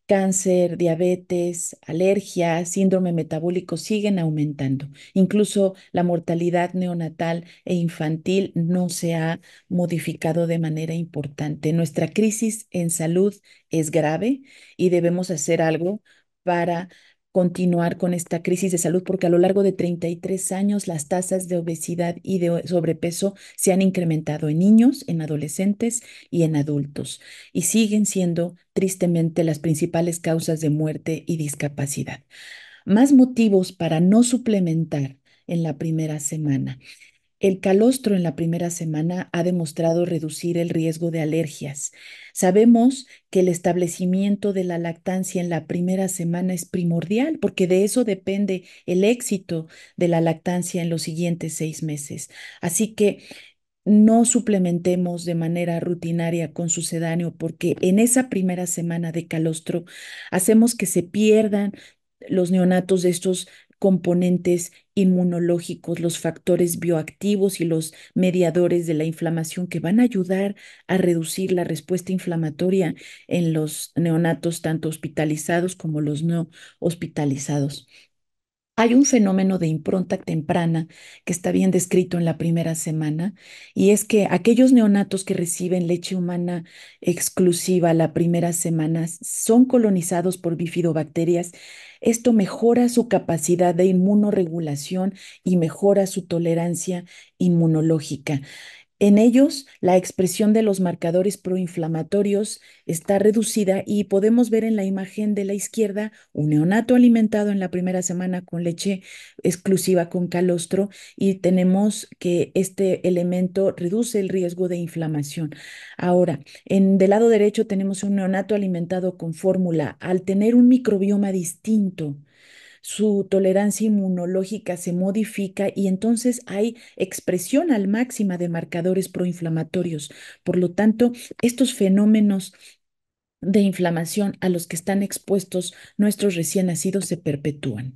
cáncer, diabetes, alergia, síndrome metabólico siguen aumentando. Incluso la mortalidad neonatal e infantil no se ha modificado de manera importante. Nuestra crisis en salud es grave y debemos hacer algo para continuar con esta crisis de salud porque a lo largo de 33 años las tasas de obesidad y de sobrepeso se han incrementado en niños, en adolescentes y en adultos y siguen siendo tristemente las principales causas de muerte y discapacidad. Más motivos para no suplementar en la primera semana. El calostro en la primera semana ha demostrado reducir el riesgo de alergias. Sabemos que el establecimiento de la lactancia en la primera semana es primordial porque de eso depende el éxito de la lactancia en los siguientes 6 meses. Así que no suplementemos de manera rutinaria con sucedáneo porque en esa primera semana de calostro hacemos que se pierdan los neonatos de estos componentes inmunológicos, los factores bioactivos y los mediadores de la inflamación que van a ayudar a reducir la respuesta inflamatoria en los neonatos tanto hospitalizados como los no hospitalizados. Hay un fenómeno de impronta temprana que está bien descrito en la primera semana y es que aquellos neonatos que reciben leche humana exclusiva la primera semana son colonizados por bifidobacterias. Esto mejora su capacidad de inmunorregulación y mejora su tolerancia inmunológica. En ellos, la expresión de los marcadores proinflamatorios está reducida y podemos ver en la imagen de la izquierda un neonato alimentado en la primera semana con leche exclusiva con calostro y tenemos que este elemento reduce el riesgo de inflamación. Ahora, del lado derecho tenemos un neonato alimentado con fórmula. Al tener un microbioma distinto, su tolerancia inmunológica se modifica y entonces hay expresión al máxima de marcadores proinflamatorios. Por lo tanto, estos fenómenos de inflamación a los que están expuestos nuestros recién nacidos se perpetúan.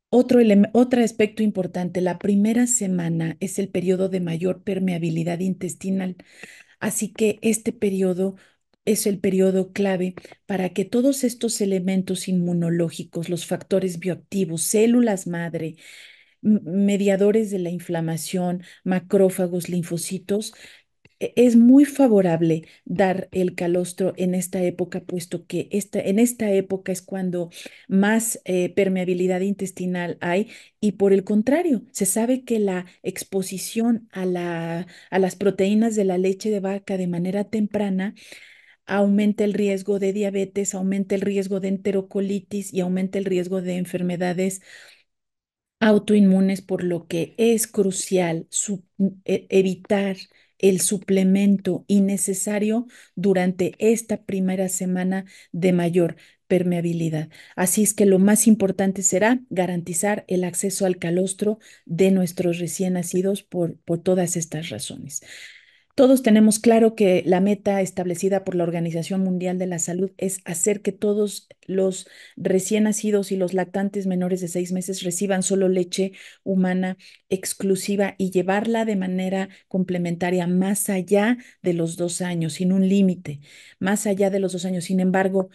Otro aspecto importante, la primera semana es el periodo de mayor permeabilidad intestinal. Así que este periodo es el periodo clave para que todos estos elementos inmunológicos, los factores bioactivos, células madre, mediadores de la inflamación, macrófagos, linfocitos, es muy favorable dar el calostro en esta época, puesto que en esta época es cuando más permeabilidad intestinal hay y por el contrario, se sabe que la exposición a las proteínas de la leche de vaca de manera temprana aumenta el riesgo de diabetes, aumenta el riesgo de enterocolitis y aumenta el riesgo de enfermedades autoinmunes, por lo que es crucial evitar el suplemento innecesario durante esta primera semana de mayor permeabilidad. Así es que lo más importante será garantizar el acceso al calostro de nuestros recién nacidos por todas estas razones. Todos tenemos claro que la meta establecida por la Organización Mundial de la Salud es hacer que todos los recién nacidos y los lactantes menores de 6 meses reciban solo leche humana exclusiva y llevarla de manera complementaria más allá de los 2 años, sin un límite, más allá de los 2 años. Sin embargo,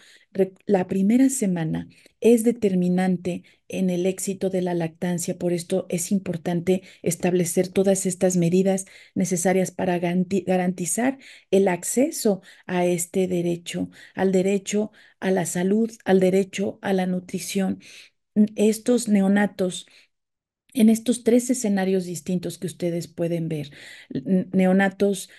la primera semana es determinante en el éxito de la lactancia. Por esto es importante establecer todas estas medidas necesarias para garantizar el acceso a este derecho, al derecho a la salud, al derecho a la nutrición. Estos neonatos en estos 3 escenarios distintos que ustedes pueden ver, neonatos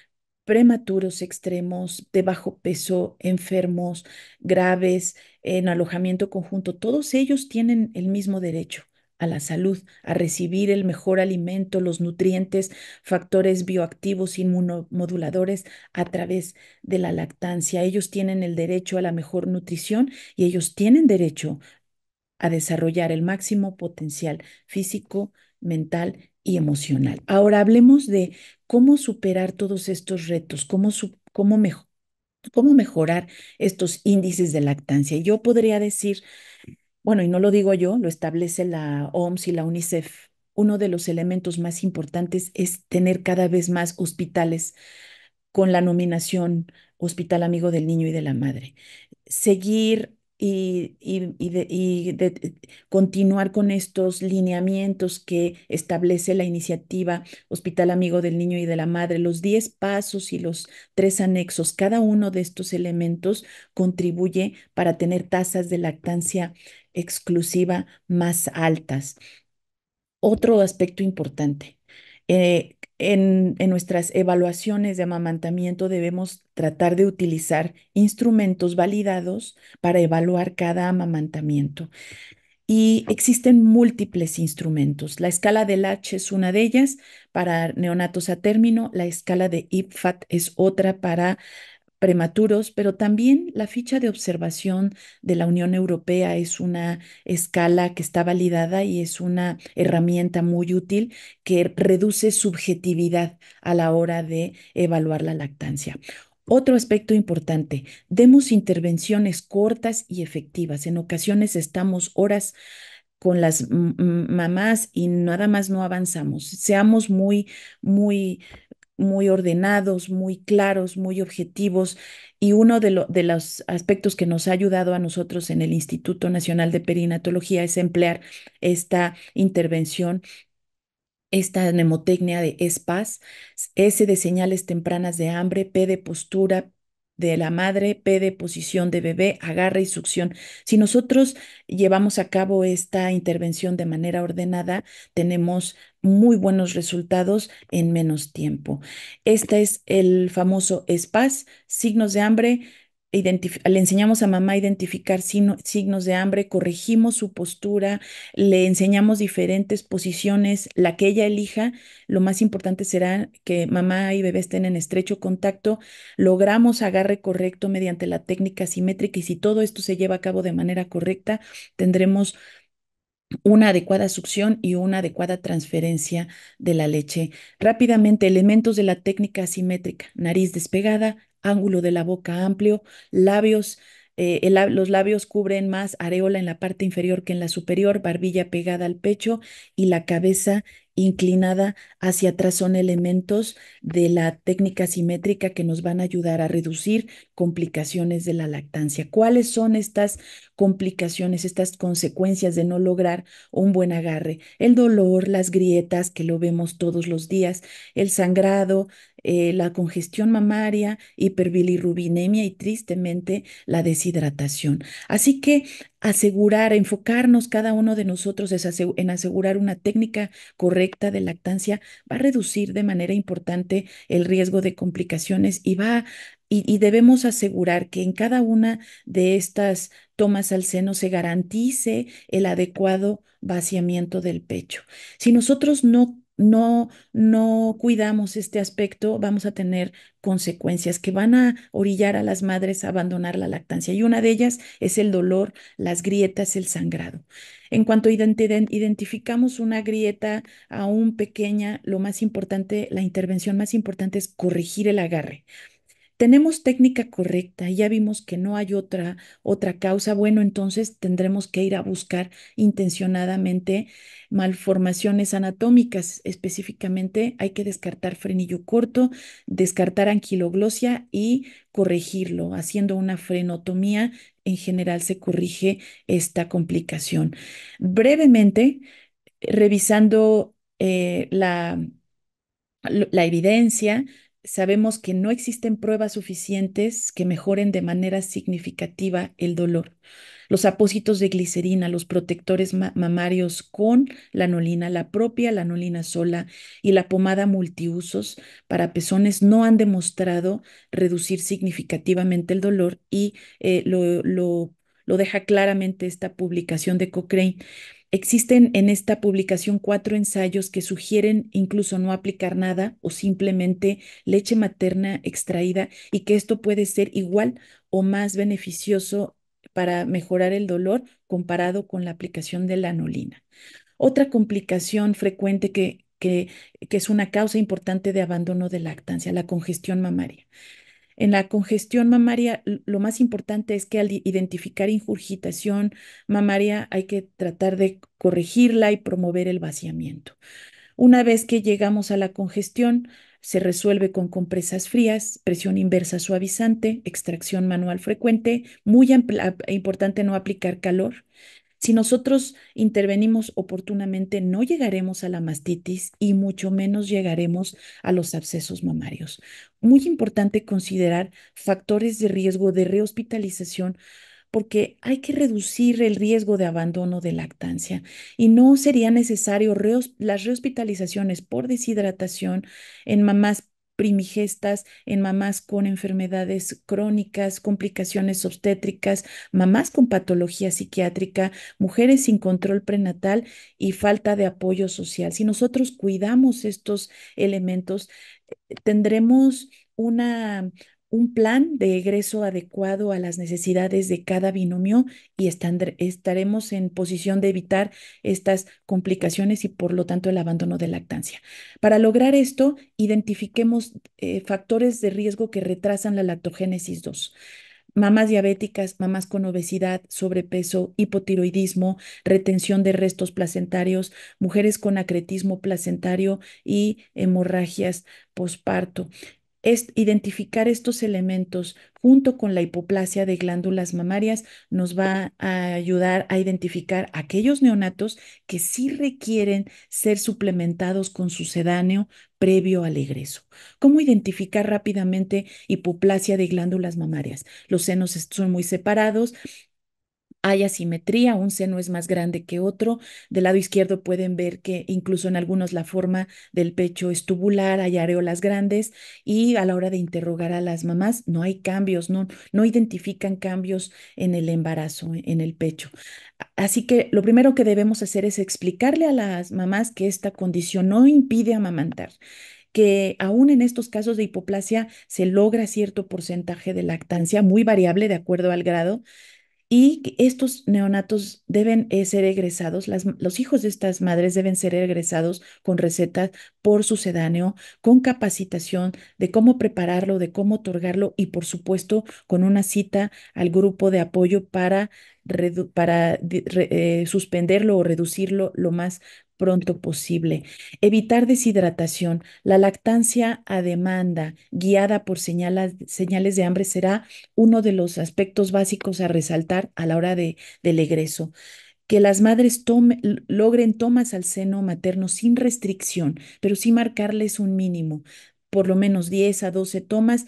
prematuros extremos, de bajo peso, enfermos, graves, en alojamiento conjunto, todos ellos tienen el mismo derecho a la salud, a recibir el mejor alimento, los nutrientes, factores bioactivos, inmunomoduladores a través de la lactancia. Ellos tienen el derecho a la mejor nutrición y ellos tienen derecho a desarrollar el máximo potencial físico, mental y emocional. Ahora hablemos de cómo superar todos estos retos, cómo mejorar estos índices de lactancia. Yo podría decir, bueno, y no lo digo yo, lo establece la OMS y la UNICEF. Uno de los elementos más importantes es tener cada vez más hospitales con la nominación Hospital Amigo del Niño y de la Madre. Seguir y de continuar con estos lineamientos que establece la iniciativa Hospital Amigo del Niño y de la Madre, los 10 pasos y los 3 anexos, cada uno de estos elementos contribuye para tener tasas de lactancia exclusiva más altas. Otro aspecto importante. En nuestras evaluaciones de amamantamiento debemos tratar de utilizar instrumentos validados para evaluar cada amamantamiento. Y existen múltiples instrumentos. La escala del H es una de ellas para neonatos a término, la escala de IPFAT es otra para prematuros, pero también la ficha de observación de la Unión Europea es una escala que está validada y es una herramienta muy útil que reduce subjetividad a la hora de evaluar la lactancia. Otro aspecto importante, demos intervenciones cortas y efectivas. En ocasiones estamos horas con las mamás y nada más no avanzamos. Seamos muy ordenados, muy claros, muy objetivos. Y uno de los aspectos que nos ha ayudado a nosotros en el Instituto Nacional de Perinatología es emplear esta intervención, esta mnemotecnia de ESPAS, S de señales tempranas de hambre, P de postura de la madre, P de posición de bebé, agarre y succión. Si nosotros llevamos a cabo esta intervención de manera ordenada, tenemos muy buenos resultados en menos tiempo. Este es el famoso ESPAS, signos de hambre. Le enseñamos a mamá a identificar signos de hambre, corregimos su postura, le enseñamos diferentes posiciones, la que ella elija. Lo más importante será que mamá y bebé estén en estrecho contacto, logramos agarre correcto mediante la técnica simétrica y si todo esto se lleva a cabo de manera correcta, tendremos una adecuada succión y una adecuada transferencia de la leche. Rápidamente, elementos de la técnica asimétrica: nariz despegada, ángulo de la boca amplio, labios. Los labios cubren más areola en la parte inferior que en la superior, barbilla pegada al pecho y la cabeza inclinada hacia atrás. Son elementos de la técnica simétrica que nos van a ayudar a reducir complicaciones de la lactancia. ¿Cuáles son estas complicaciones, estas consecuencias de no lograr un buen agarre? El dolor, las grietas, que lo vemos todos los días, el sangrado, la congestión mamaria, hiperbilirrubinemia y tristemente la deshidratación. Así que enfocarnos cada uno de nosotros en asegurar una técnica correcta de lactancia va a reducir de manera importante el riesgo de complicaciones y debemos asegurar que en cada una de estas tomas al seno se garantice el adecuado vaciamiento del pecho. Si nosotros no cuidamos este aspecto, vamos a tener consecuencias que van a orillar a las madres a abandonar la lactancia. Y una de ellas es el dolor, las grietas, el sangrado. En cuanto identificamos una grieta aún pequeña, lo más importante, la intervención más importante es corregir el agarre. Tenemos técnica correcta y ya vimos que no hay otra causa. Bueno, entonces tendremos que ir a buscar intencionadamente malformaciones anatómicas. Específicamente hay que descartar frenillo corto, descartar anquiloglosia y corregirlo. Haciendo una frenotomía, en general se corrige esta complicación. Brevemente, revisando la evidencia, sabemos que no existen pruebas suficientes que mejoren de manera significativa el dolor. Los apósitos de glicerina, los protectores mamarios con lanolina, la propia lanolina sola y la pomada multiusos para pezones no han demostrado reducir significativamente el dolor y lo deja claramente esta publicación de Cochrane. Existen en esta publicación 4 ensayos que sugieren incluso no aplicar nada o simplemente leche materna extraída y que esto puede ser igual o más beneficioso para mejorar el dolor comparado con la aplicación de la anolina. Otra complicación frecuente que es una causa importante de abandono de lactancia, la congestión mamaria. En la congestión mamaria, lo más importante es que al identificar ingurgitación mamaria hay que tratar de corregirla y promover el vaciamiento. Una vez que llegamos a la congestión, se resuelve con compresas frías, presión inversa suavizante, extracción manual frecuente, muy importante no aplicar calor. Si nosotros intervenimos oportunamente, no llegaremos a la mastitis y mucho menos llegaremos a los abscesos mamarios. Muy importante considerar factores de riesgo de rehospitalización porque hay que reducir el riesgo de abandono de lactancia y no sería necesario las rehospitalizaciones por deshidratación en mamás primigestas, en mamás con enfermedades crónicas, complicaciones obstétricas, mamás con patología psiquiátrica, mujeres sin control prenatal y falta de apoyo social. Si nosotros cuidamos estos elementos, tendremos una, un plan de egreso adecuado a las necesidades de cada binomio y estaremos en posición de evitar estas complicaciones y por lo tanto el abandono de lactancia. Para lograr esto, identifiquemos factores de riesgo que retrasan la lactogénesis 2. Mamás diabéticas, mamás con obesidad, sobrepeso, hipotiroidismo, retención de restos placentarios, mujeres con acretismo placentario y hemorragias posparto. Identificar estos elementos junto con la hipoplasia de glándulas mamarias nos va a ayudar a identificar aquellos neonatos que sí requieren ser suplementados con sucedáneo previo al egreso. ¿Cómo identificar rápidamente hipoplasia de glándulas mamarias? Los senos son muy separados, hay asimetría, un seno es más grande que otro. Del lado izquierdo pueden ver que incluso en algunos la forma del pecho es tubular, hay areolas grandes y a la hora de interrogar a las mamás no hay cambios, no identifican cambios en el embarazo, en el pecho. Así que lo primero que debemos hacer es explicarle a las mamás que esta condición no impide amamantar, que aún en estos casos de hipoplasia se logra cierto porcentaje de lactancia, muy variable de acuerdo al grado, y que estos neonatos deben ser egresados, los hijos de estas madres deben ser egresados con recetas por sucedáneo, con capacitación de cómo prepararlo, de cómo otorgarlo y por supuesto con una cita al grupo de apoyo para suspenderlo o reducirlo lo más pronto posible. Evitar deshidratación. La lactancia a demanda, guiada por señales de hambre, será uno de los aspectos básicos a resaltar a la hora del egreso. Que las madres logren tomas al seno materno sin restricción, pero sí marcarles un mínimo, por lo menos 10 a 12 tomas,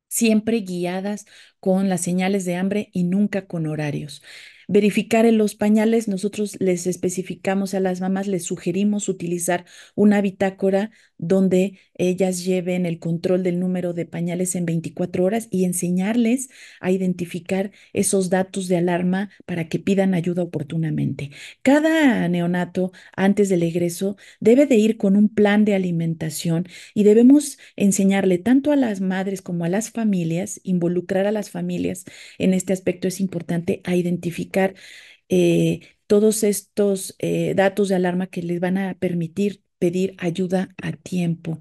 siempre guiadas con las señales de hambre y nunca con horarios. Verificar en los pañales, nosotros les especificamos a las mamás, les sugerimos utilizar una bitácora donde ellas lleven el control del número de pañales en 24 horas y enseñarles a identificar esos datos de alarma para que pidan ayuda oportunamente. Cada neonato antes del egreso debe de ir con un plan de alimentación y debemos enseñarle tanto a las madres como a las familias, involucrar a las familias en este aspecto es importante, a identificar todos estos datos de alarma que les van a permitir pedir ayuda a tiempo.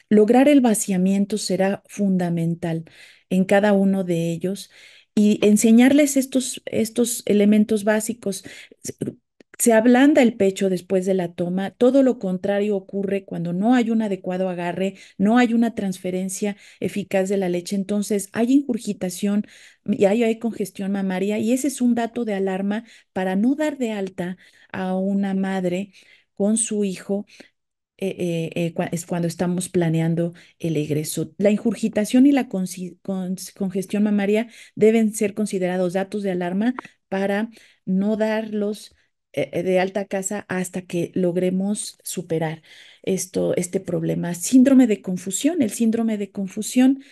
Lograr el vaciamiento será fundamental en cada uno de ellos y enseñarles estos elementos básicos. Se se ablanda el pecho después de la toma, todo lo contrario ocurre cuando no hay un adecuado agarre, no hay una transferencia eficaz de la leche, entonces hay ingurgitación y hay congestión mamaria y ese es un dato de alarma para no dar de alta a una madre con su hijo es cuando estamos planeando el egreso. La ingurgitación y la congestión mamaria deben ser considerados datos de alarma para no darlos de alta casa hasta que logremos superar este problema. Síndrome de confusión. El síndrome de confusión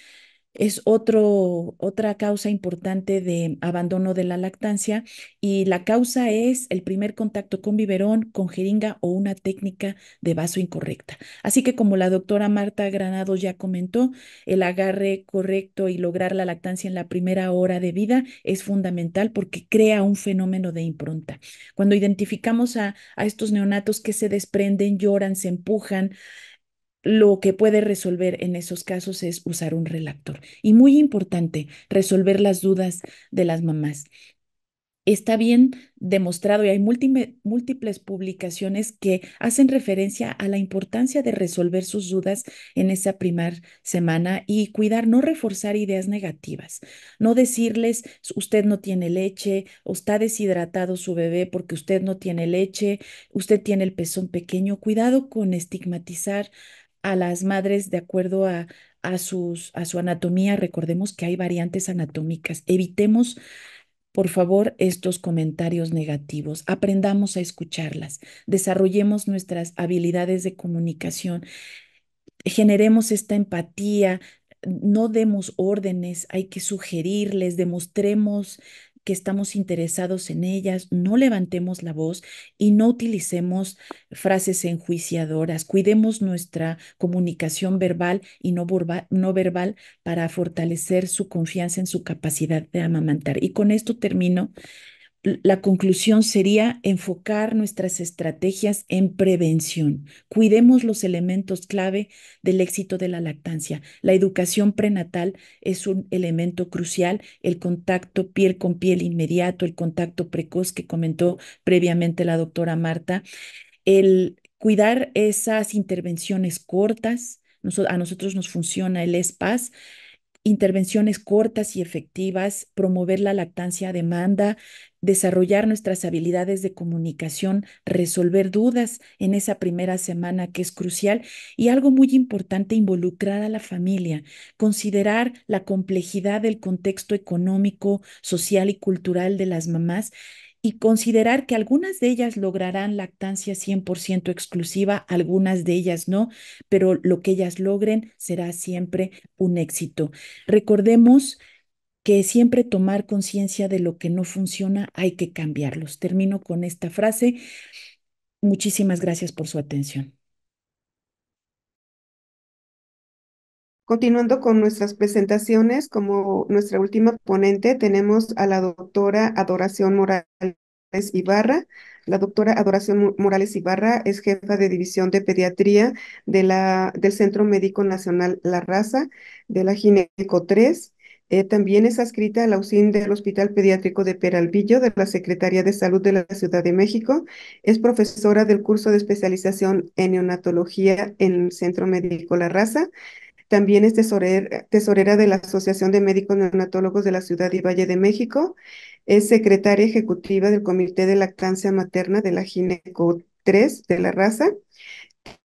es otra causa importante de abandono de la lactancia y la causa es el primer contacto con biberón, con jeringa o una técnica de vaso incorrecta. Así que como la doctora Marta Granados ya comentó, el agarre correcto y lograr la lactancia en la primera hora de vida es fundamental porque crea un fenómeno de impronta. Cuando identificamos a estos neonatos que se desprenden, lloran, se empujan, lo que puede resolver en esos casos es usar un relactor. Y muy importante, resolver las dudas de las mamás. está bien demostrado y hay múltiples publicaciones que hacen referencia a la importancia de resolver sus dudas en esa primera semana y cuidar, no reforzar ideas negativas, no decirles usted no tiene leche o está deshidratado su bebé porque usted no tiene leche, usted tiene el pezón pequeño. Cuidado con estigmatizar a las madres de acuerdo a su anatomía. Recordemos que hay variantes anatómicas. Evitemos, por favor, estos comentarios negativos. Aprendamos a escucharlas. Desarrollemos nuestras habilidades de comunicación. Generemos esta empatía. No demos órdenes, hay que sugerirles, demostremos que estamos interesados en ellas, no levantemos la voz y no utilicemos frases enjuiciadoras. Cuidemos nuestra comunicación verbal y no verbal para fortalecer su confianza en su capacidad de amamantar. Y con esto termino. La conclusión sería enfocar nuestras estrategias en prevención. Cuidemos los elementos clave del éxito de la lactancia. La educación prenatal es un elemento crucial, el contacto piel con piel inmediato, el contacto precoz que comentó previamente la doctora Marta, el cuidar esas intervenciones cortas. A nosotros nos funciona el ESPAS, intervenciones cortas y efectivas, promover la lactancia a demanda, desarrollar nuestras habilidades de comunicación, resolver dudas en esa primera semana que es crucial y algo muy importante, involucrar a la familia, considerar la complejidad del contexto económico, social y cultural de las mamás y considerar que algunas de ellas lograrán lactancia 100% exclusiva, algunas de ellas no, pero lo que ellas logren será siempre un éxito. Recordemos que siempre tomar conciencia de lo que no funciona hay que cambiarlos. Termino con esta frase. Muchísimas gracias por su atención.
Continuando con nuestras presentaciones, como nuestra última ponente, tenemos a la doctora Adoración Morales Ibarra. La doctora Adoración Morales Ibarra es jefa de división de pediatría del Centro Médico Nacional La Raza, de la Gineco 3. También es adscrita a la UCIN del Hospital Pediátrico de Peralvillo de la Secretaría de Salud de la Ciudad de México. Es profesora del curso de especialización en neonatología en el Centro Médico La Raza. También es tesorera de la Asociación de Médicos Neonatólogos de la Ciudad y Valle de México. Es secretaria ejecutiva del Comité de Lactancia Materna de la Gineco 3 de la Raza.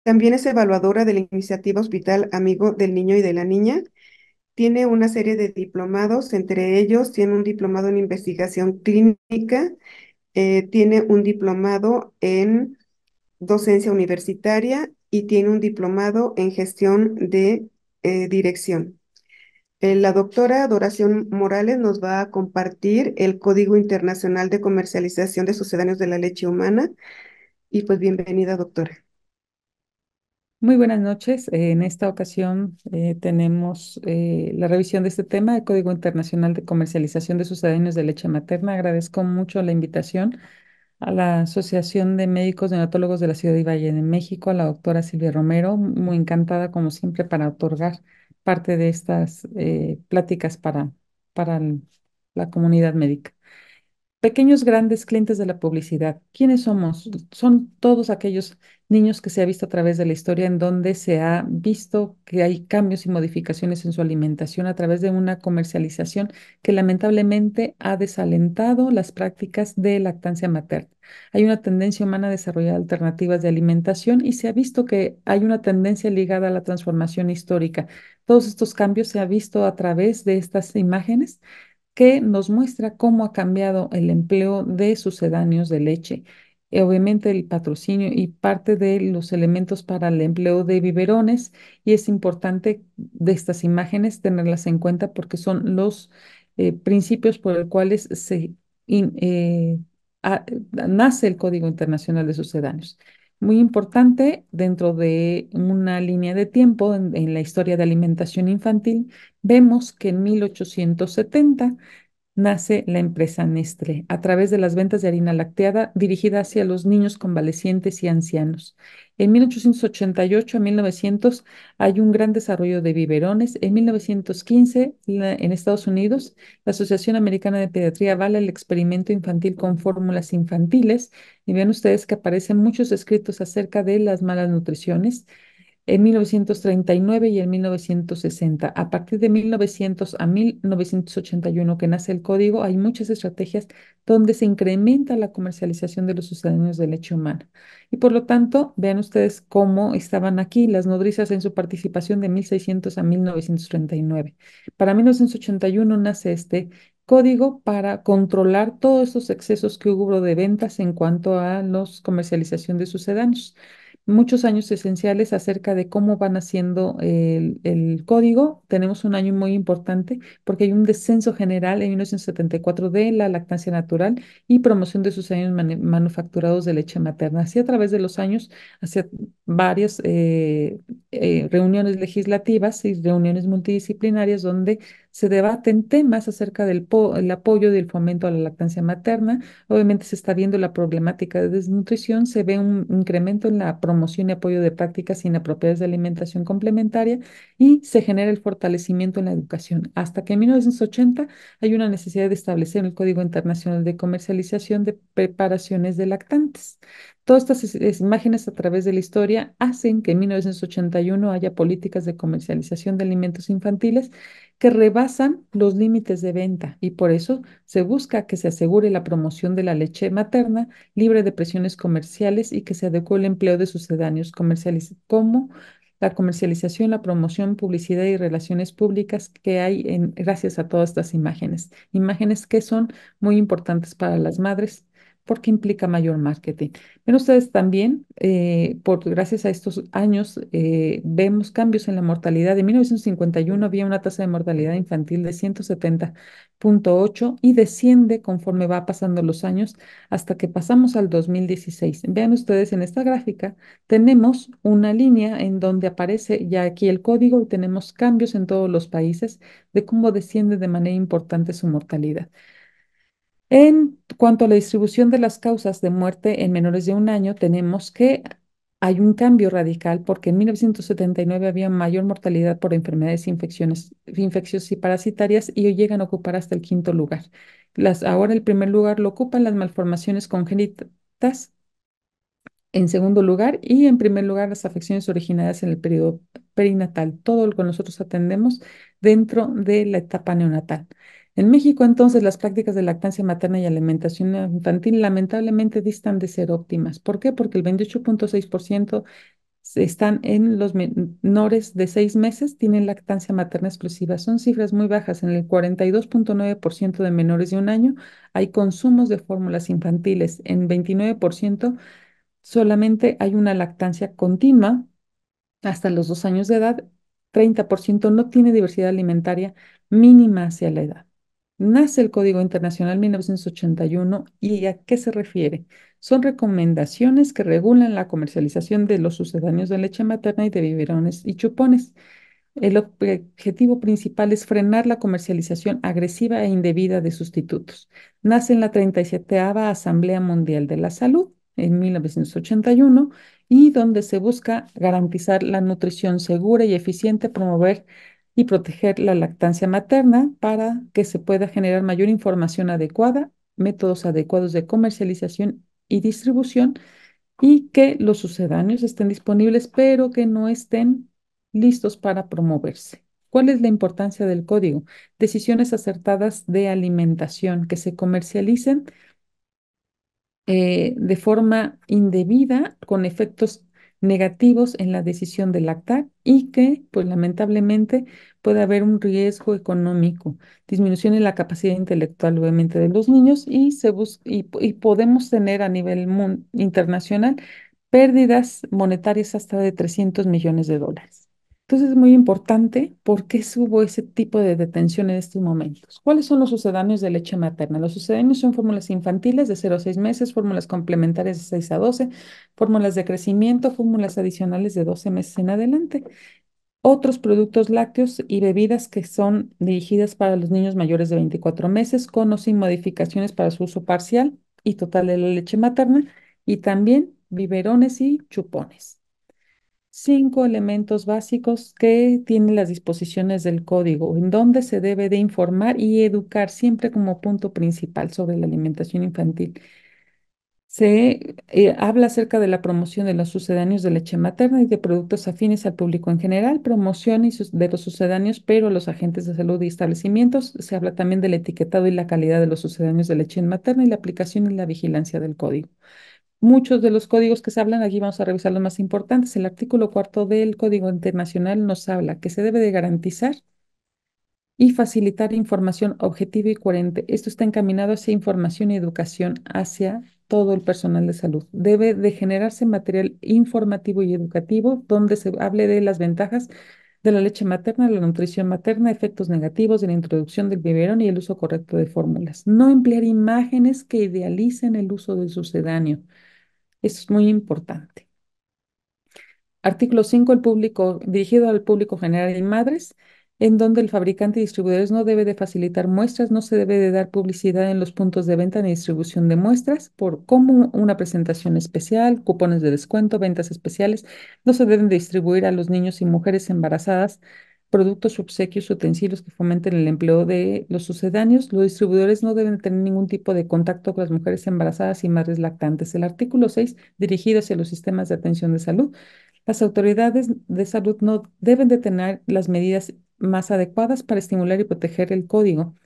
También es evaluadora de la iniciativa Hospital Amigo del Niño y de la Niña. Tiene una serie de diplomados, entre ellos tiene un diplomado en investigación clínica, tiene un diplomado en docencia universitaria y tiene un diplomado en gestión de dirección. La doctora Adoración Morales nos va a compartir el Código Internacional de Comercialización de Sucedáneos de la Leche Humana. Y pues bienvenida, doctora.
Muy buenas noches. En esta ocasión tenemos la revisión de este tema, el Código Internacional de Comercialización de Sucedáneos de Leche Materna. Agradezco mucho la invitación a la Asociación de Médicos Neonatólogos de la Ciudad y Valle de México, a la doctora Silvia Romero, muy encantada como siempre para otorgar parte de estas pláticas para la comunidad médica. Pequeños grandes clientes de la publicidad. ¿Quiénes somos? Son todos aquellos niños que se ha visto a través de la historia en donde se ha visto que hay cambios y modificaciones en su alimentación a través de una comercialización que lamentablemente ha desalentado las prácticas de lactancia materna. Hay una tendencia humana a desarrollar alternativas de alimentación y se ha visto que hay una tendencia ligada a la transformación histórica. Todos estos cambios se ha visto a través de estas imágenes que nos muestra cómo ha cambiado el empleo de sucedáneos de leche. Obviamente el patrocinio y parte de los elementos para el empleo de biberones, y es importante de estas imágenes tenerlas en cuenta porque son los principios por los cuales in- eh, nace el Código Internacional de Sucedáneos. Muy importante dentro de una línea de tiempo en la historia de alimentación infantil, vemos que en 1870 nace la empresa Nestlé a través de las ventas de harina lacteada dirigida hacia los niños convalecientes y ancianos. En 1888 a 1900 hay un gran desarrollo de biberones. En 1915, en Estados Unidos, la Asociación Americana de Pediatría avala el experimento infantil con fórmulas infantiles. Y vean ustedes que aparecen muchos escritos acerca de las malas nutriciones en 1939 y en 1960. A partir de 1900 a 1981 que nace el código, hay muchas estrategias donde se incrementa la comercialización de los sucedáneos de leche humana. Y por lo tanto, vean ustedes cómo estaban aquí las nodrizas en su participación de 1600 a 1939. Para 1981 nace este código para controlar todos estos excesos que hubo de ventas en cuanto a la comercialización de sucedáneos. Muchos años esenciales acerca de cómo van haciendo el código. Tenemos un año muy importante porque hay un descenso general en 1974 de la lactancia natural y promoción de sus años manufacturados de leche materna. Así a través de los años, hacia varias reuniones legislativas y reuniones multidisciplinarias donde se debaten temas acerca del el apoyo del fomento a la lactancia materna. Obviamente se está viendo la problemática de desnutrición, se ve un incremento en la promoción y apoyo de prácticas inapropiadas de alimentación complementaria y se genera el fortalecimiento en la educación. Hasta que en 1980 hay una necesidad de establecer el Código Internacional de Comercialización de Preparaciones de Lactantes. Todas estas imágenes a través de la historia hacen que en 1981 haya políticas de comercialización de alimentos infantiles que rebasan los límites de venta y por eso se busca que se asegure la promoción de la leche materna libre de presiones comerciales y que se adecue el empleo de sucedáneos comerciales como la comercialización, la promoción, publicidad y relaciones públicas que hay gracias a todas estas imágenes. Imágenes que son muy importantes para las madres porque implica mayor marketing. Ven ustedes también, gracias a estos años, vemos cambios en la mortalidad. En 1951 había una tasa de mortalidad infantil de 170,8 y desciende conforme va pasando los años hasta que pasamos al 2016. Vean ustedes en esta gráfica, tenemos una línea en donde aparece ya aquí el código y tenemos cambios en todos los países de cómo desciende de manera importante su mortalidad. En cuanto a la distribución de las causas de muerte en menores de un año, tenemos que hay un cambio radical porque en 1979 había mayor mortalidad por enfermedades infecciosas y parasitarias y hoy llegan a ocupar hasta el quinto lugar. Ahora el primer lugar lo ocupan las malformaciones congénitas, en segundo lugar y en primer lugar las afecciones originadas en el periodo perinatal, todo lo que nosotros atendemos dentro de la etapa neonatal. En México, entonces, las prácticas de lactancia materna y alimentación infantil lamentablemente distan de ser óptimas. ¿Por qué? Porque el 28,6% están en los menores de 6 meses, tienen lactancia materna exclusiva. Son cifras muy bajas. En el 42,9% de menores de un año hay consumos de fórmulas infantiles. En 29% solamente hay una lactancia continua hasta los 2 años de edad. 30% no tiene diversidad alimentaria mínima hacia la edad. Nace el Código Internacional 1981 y ¿a qué se refiere? Son recomendaciones que regulan la comercialización de los sucedáneos de leche materna y de biberones y chupones. El objetivo principal es frenar la comercialización agresiva e indebida de sustitutos. Nace en la 37ª Asamblea Mundial de la Salud en 1981 y donde se busca garantizar la nutrición segura y eficiente, promover y proteger la lactancia materna para que se pueda generar mayor información adecuada, métodos adecuados de comercialización y distribución y que los sucedáneos estén disponibles, pero que no estén listos para promoverse. ¿Cuál es la importancia del código? Decisiones acertadas de alimentación que se comercialicen de forma indebida con efectos negativos en la decisión de lactar y que, pues lamentablemente, puede haber un riesgo económico, disminución en la capacidad intelectual, obviamente, de los niños y podemos tener a nivel internacional pérdidas monetarias hasta de 300 millones de dólares. Entonces es muy importante por qué hubo ese tipo de detención en estos momentos. ¿Cuáles son los sucedáneos de leche materna? Los sucedáneos son fórmulas infantiles de 0 a 6 meses, fórmulas complementarias de 6 a 12, fórmulas de crecimiento, fórmulas adicionales de 12 meses en adelante. Otros productos lácteos y bebidas que son dirigidas para los niños mayores de 24 meses, con o sin modificaciones para su uso parcial y total de la leche materna, y también biberones y chupones. 5 elementos básicos que tienen las disposiciones del código, en donde se debe de informar y educar siempre como punto principal sobre la alimentación infantil. Se habla acerca de la promoción de los sucedáneos de leche materna y de productos afines al público en general, promoción de los sucedáneos, pero los agentes de salud y establecimientos. Se habla también del etiquetado y la calidad de los sucedáneos de leche materna y la aplicación y la vigilancia del código. Muchos de los códigos que se hablan, aquí vamos a revisar los más importantes. El artículo cuarto del Código Internacional nos habla que se debe de garantizar y facilitar información objetiva y coherente. Esto está encaminado hacia información y educación hacia todo el personal de salud. Debe de generarse material informativo y educativo donde se hable de las ventajas de la leche materna, la nutrición materna, efectos negativos de la introducción del biberón y el uso correcto de fórmulas. No emplear imágenes que idealicen el uso del sucedáneo. Eso es muy importante. Artículo 5, el público, dirigido al público general y madres, en donde el fabricante y distribuidores no debe de facilitar muestras, no se debe de dar publicidad en los puntos de venta ni distribución de muestras, por como una presentación especial, cupones de descuento, ventas especiales. No se deben de distribuir a los niños y mujeres embarazadas productos, obsequios, utensilios que fomenten el empleo de los sucedáneos. Los distribuidores no deben tener ningún tipo de contacto con las mujeres embarazadas y madres lactantes. El artículo 6, dirigido hacia los sistemas de atención de salud. Las autoridades de salud no deben de tener las medidas más adecuadas para estimular y proteger el código.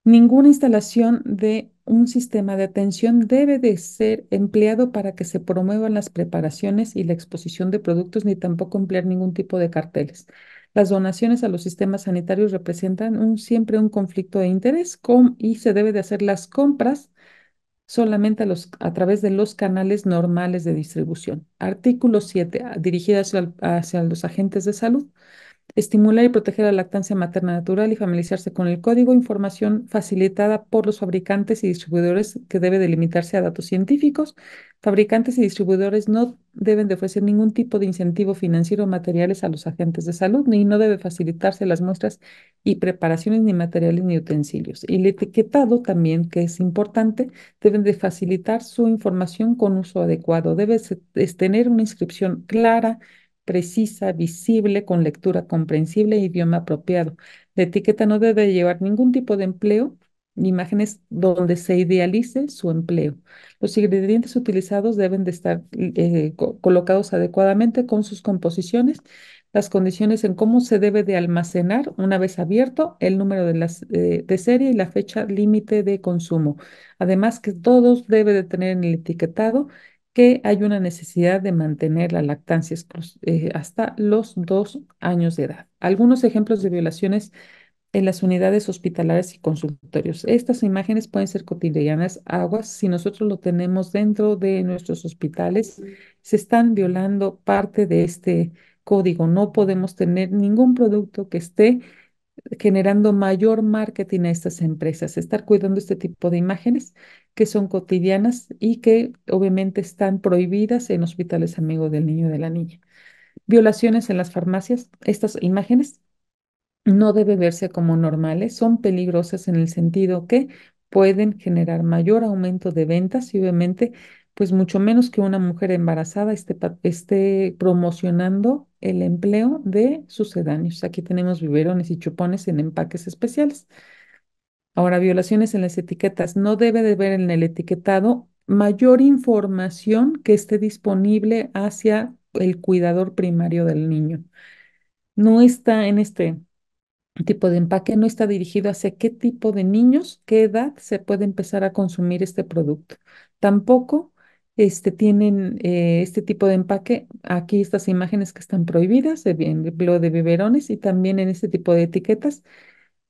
Ninguna instalación de un sistema de atención debe de ser empleado para que se promuevan las preparaciones y la exposición de productos, ni tampoco emplear ningún tipo de carteles. Las donaciones a los sistemas sanitarios representan siempre un conflicto de interés y se debe de hacer las compras solamente a través de los canales normales de distribución. Artículo 7, dirigido hacia los agentes de salud. Estimular y proteger la lactancia materna natural y familiarizarse con el código, información facilitada por los fabricantes y distribuidores que debe delimitarse a datos científicos. Fabricantes y distribuidores no deben de ofrecer ningún tipo de incentivo financiero o materiales a los agentes de salud, ni no debe facilitarse las muestras y preparaciones ni materiales ni utensilios. Y el etiquetado también, que es importante, deben de facilitar su información con uso adecuado. Tener una inscripción clara, precisa, visible, con lectura comprensible e idioma apropiado. La etiqueta no debe llevar ningún tipo de empleo ni imágenes donde se idealice su empleo. Los ingredientes utilizados deben de estar colocados adecuadamente con sus composiciones, las condiciones en cómo se debe de almacenar una vez abierto, el número de serie y la fecha límite de consumo. Además, que todos deben de tener en el etiquetado que hay una necesidad de mantener la lactancia hasta los 2 años de edad. Algunos ejemplos de violaciones en las unidades hospitalarias y consultorios. Estas imágenes pueden ser cotidianas, aguas, si nosotros lo tenemos dentro de nuestros hospitales, se están violando parte de este código. No podemos tener ningún producto que esté generando mayor marketing a estas empresas, estar cuidando este tipo de imágenes que son cotidianas y que obviamente están prohibidas en hospitales amigos del niño y de la niña. Violaciones en las farmacias, estas imágenes no deben verse como normales, son peligrosas en el sentido que pueden generar mayor aumento de ventas y obviamente pues mucho menos que una mujer embarazada esté promocionando el empleo de sucedáneos. Aquí tenemos biberones y chupones en empaques especiales. Ahora, violaciones en las etiquetas. No debe de ver en el etiquetado mayor información que esté disponible hacia el cuidador primario del niño. No está en este tipo de empaque, no está dirigido hacia qué tipo de niños, qué edad se puede empezar a consumir este producto. Tampoco tienen este tipo de empaque, aquí estas imágenes que están prohibidas, empleo de biberones y también en este tipo de etiquetas.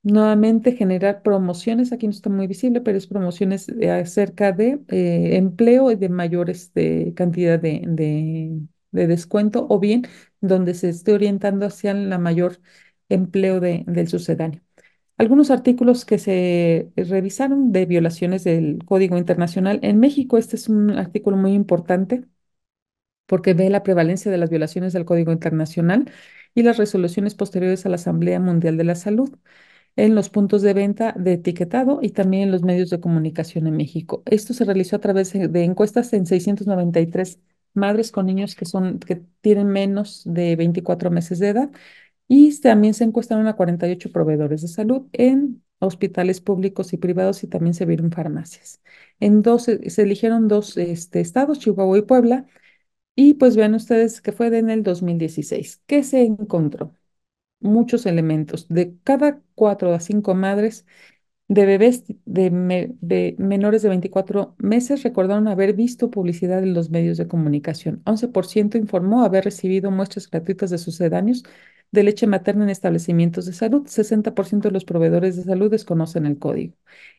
Nuevamente generar promociones, aquí no está muy visible, pero es promociones acerca de empleo y de mayores cantidad de descuento o bien donde se esté orientando hacia la mayor empleo del sucedáneo. Algunos artículos que se revisaron de violaciones del Código Internacional. En México, este es un artículo muy importante porque ve la prevalencia de las violaciones del Código Internacional y las resoluciones posteriores a la Asamblea Mundial de la Salud en los puntos de venta de etiquetado y también en los medios de comunicación en México. Esto se realizó a través de encuestas en 693 madres con niños que tienen menos de 24 meses de edad. Y también se encuestaron a 48 proveedores de salud en hospitales públicos y privados y también se vieron farmacias. Se eligieron dos estados, Chihuahua y Puebla, y pues vean ustedes que fue en el 2016. ¿Qué se encontró? Muchos elementos. De cada 4 a 5 madres de bebés de menores de 24 meses recordaron haber visto publicidad en los medios de comunicación. 11% informó haber recibido muestras gratuitas de sucedáneos de leche materna en establecimientos de salud. 60% de los proveedores de salud desconocen el código.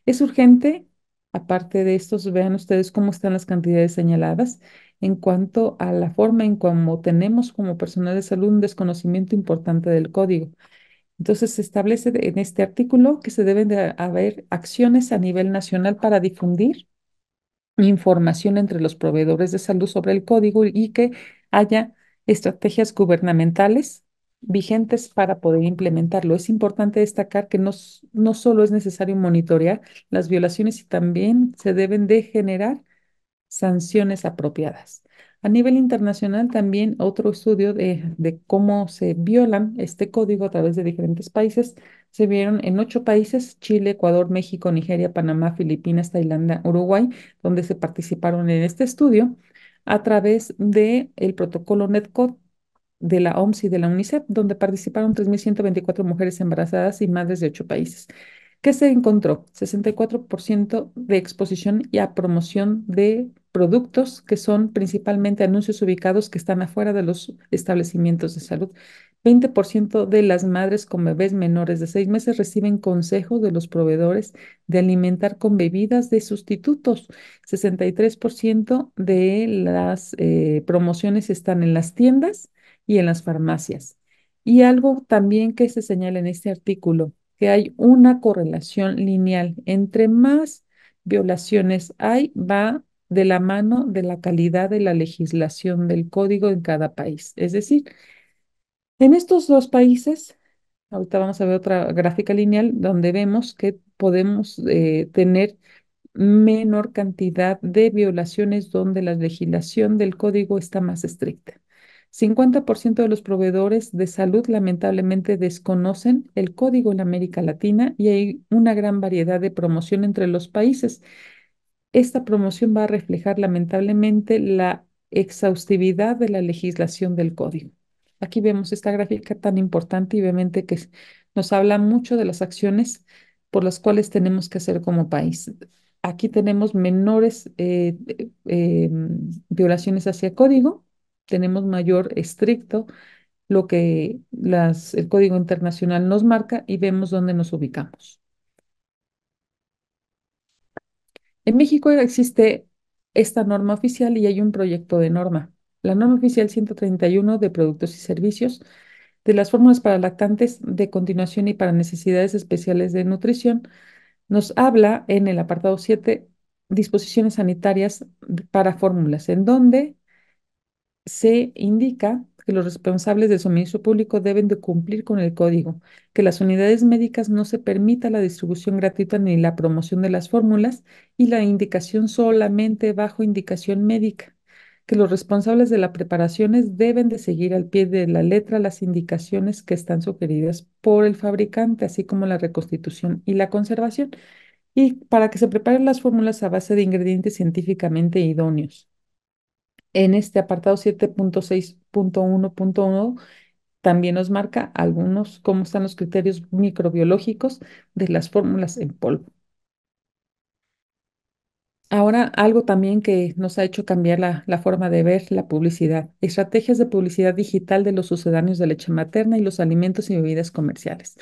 Es urgente, aparte de estos, vean ustedes cómo están las cantidades señaladas en cuanto a la forma en cómo tenemos como personal de salud un desconocimiento importante del código. Entonces, se establece en este artículo que se deben de haber acciones a nivel nacional para difundir información entre los proveedores de salud sobre el código y que haya estrategias gubernamentales vigentes para poder implementarlo. Es importante destacar que no solo es necesario monitorear las violaciones, y también se deben de generar sanciones apropiadas. A nivel internacional, también otro estudio de cómo se violan este código a través de diferentes países, se vieron en 8 países: Chile, Ecuador, México, Nigeria, Panamá, Filipinas, Tailandia, Uruguay, donde se participaron en este estudio a través del protocolo NETCOD de la OMS y de la UNICEF, donde participaron 3.124 mujeres embarazadas y madres de 8 países. ¿Qué se encontró? 64% de exposición y a promoción de productos que son principalmente anuncios ubicados que están afuera de los establecimientos de salud. 20% de las madres con bebés menores de 6 meses reciben consejos de los proveedores de alimentar con bebidas de sustitutos. 63% de las promociones están en las tiendas y en las farmacias. Y algo también que se señala en este artículo, que hay una correlación lineal. Entre más violaciones hay, va de la mano de la calidad de la legislación del código en cada país. Es decir, en estos 2 países, ahorita vamos a ver otra gráfica lineal donde vemos que podemos tener menor cantidad de violaciones donde la legislación del código está más estricta. 50% de los proveedores de salud lamentablemente desconocen el código en América Latina y hay una gran variedad de promoción entre los países. Esta promoción va a reflejar lamentablemente la exhaustividad de la legislación del código. Aquí vemos esta gráfica tan importante y obviamente que nos habla mucho de las acciones por las cuales tenemos que hacer como país. Aquí tenemos menores violaciones hacia código, tenemos mayor estricto lo que el código internacional nos marca y vemos dónde nos ubicamos. En México existe esta norma oficial y hay un proyecto de norma. La norma oficial 131 de productos y servicios de las fórmulas para lactantes de continuación y para necesidades especiales de nutrición nos habla en el apartado 7 disposiciones sanitarias para fórmulas, en donde se indica que los responsables del suministro público deben de cumplir con el código, que las unidades médicas no se permita la distribución gratuita ni la promoción de las fórmulas y la indicación solamente bajo indicación médica, que los responsables de las preparaciones deben de seguir al pie de la letra las indicaciones que están sugeridas por el fabricante, así como la reconstitución y la conservación, y para que se preparen las fórmulas a base de ingredientes científicamente idóneos. En este apartado 7.6.1.1 también nos marca algunos cómo están los criterios microbiológicos de las fórmulas en polvo. Ahora, algo también que nos ha hecho cambiar la forma de ver la publicidad: estrategias de publicidad digital de los sucedáneos de leche materna y los alimentos y bebidas comerciales.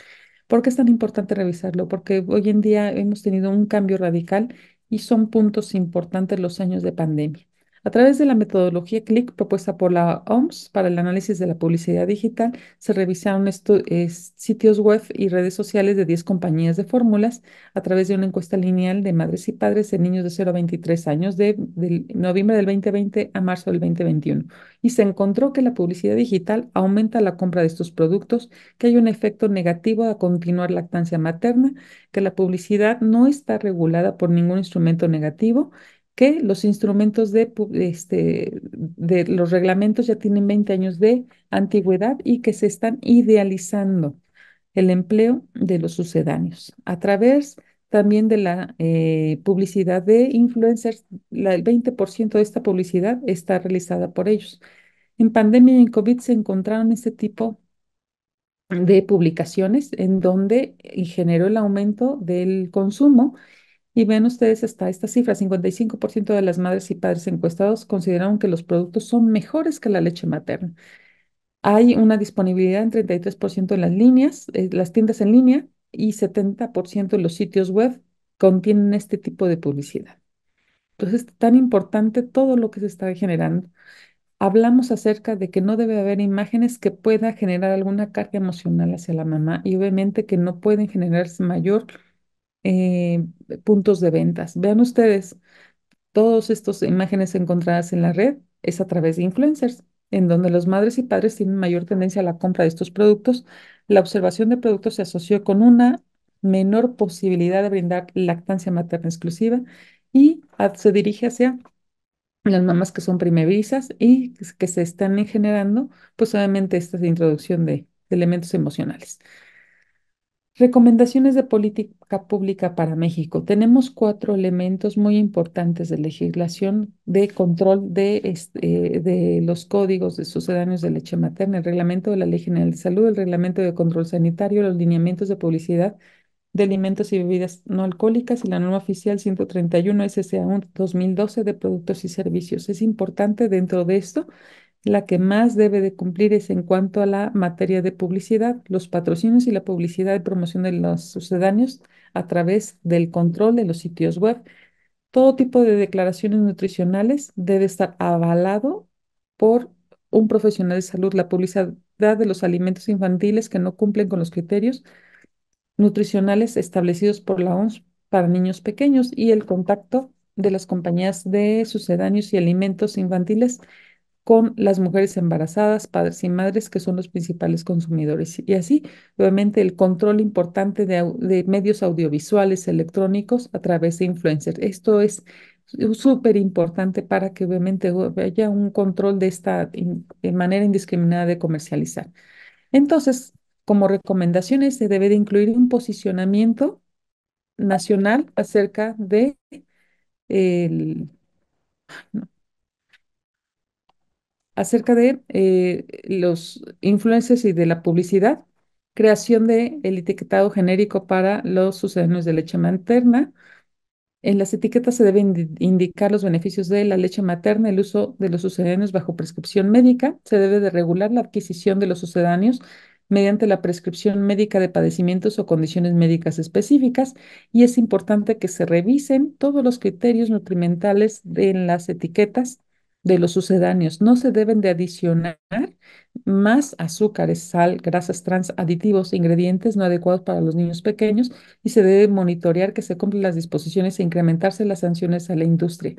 ¿Por qué es tan importante revisarlo? Porque hoy en día hemos tenido un cambio radical y son puntos importantes los años de pandemia. A través de la metodología CLIC propuesta por la OMS para el análisis de la publicidad digital, se revisaron sitios web y redes sociales de 10 compañías de fórmulas a través de una encuesta lineal de madres y padres de niños de 0 a 23 años de noviembre del 2020 a marzo del 2021. Y se encontró que la publicidad digital aumenta la compra de estos productos, que hay un efecto negativo a continuar lactancia materna, que la publicidad no está regulada por ningún instrumento negativo que los instrumentos de los reglamentos ya tienen 20 años de antigüedad y que se están idealizando el empleo de los sucedáneos a través también de la publicidad de influencers. El 20% de esta publicidad está realizada por ellos. En pandemia y en COVID se encontraron este tipo de publicaciones en donde generó el aumento del consumo. Y ven ustedes hasta esta cifra, 55% de las madres y padres encuestados consideraron que los productos son mejores que la leche materna. Hay una disponibilidad en 33% en las líneas, las tiendas en línea, y 70% en los sitios web contienen este tipo de publicidad. Entonces, tan importante todo lo que se está generando. Hablamos acerca de que no debe haber imágenes que puedan generar alguna carga emocional hacia la mamá y obviamente que no pueden generarse mayor eh, puntos de ventas. Vean ustedes, todas estas imágenes encontradas en la red es a través de influencers, en donde los madres y padres tienen mayor tendencia a la compra de estos productos. La observación de productos se asoció con una menor posibilidad de brindar lactancia materna exclusiva y se dirige hacia las mamás que son primerizas y que se están generando, pues obviamente esta introducción de elementos emocionales. Recomendaciones de política pública para México. Tenemos 4 elementos muy importantes de legislación de control de los códigos de sucedáneos de leche materna, el reglamento de la Ley General de Salud, el reglamento de control sanitario, los lineamientos de publicidad de alimentos y bebidas no alcohólicas y la norma oficial 131 SCA 2012 de productos y servicios. Es importante dentro de esto, la que más debe de cumplir es en cuanto a la materia de publicidad, los patrocinios y la publicidad de promoción de los sucedáneos a través del control de los sitios web. Todo tipo de declaraciones nutricionales debe estar avalado por un profesional de salud. La publicidad de los alimentos infantiles que no cumplen con los criterios nutricionales establecidos por la OMS para niños pequeños y el contacto de las compañías de sucedáneos y alimentos infantiles con las mujeres embarazadas, padres y madres, que son los principales consumidores. Y así, obviamente, el control importante de medios audiovisuales, electrónicos a través de influencers. Esto es súper importante para que obviamente haya un control de esta manera indiscriminada de comercializar. Entonces, como recomendaciones, se debe de incluir un posicionamiento nacional acerca de los influencers y de la publicidad, creación de el etiquetado genérico para los sucedáneos de leche materna. En las etiquetas se deben indicar los beneficios de la leche materna, el uso de los sucedáneos bajo prescripción médica. Se debe de regular la adquisición de los sucedáneos mediante la prescripción médica de padecimientos o condiciones médicas específicas y es importante que se revisen todos los criterios nutrimentales en las etiquetas de los sucedáneos. No se deben de adicionar más azúcares, sal, grasas trans, aditivos, ingredientes no adecuados para los niños pequeños y se debe monitorear que se cumplan las disposiciones e incrementarse las sanciones a la industria.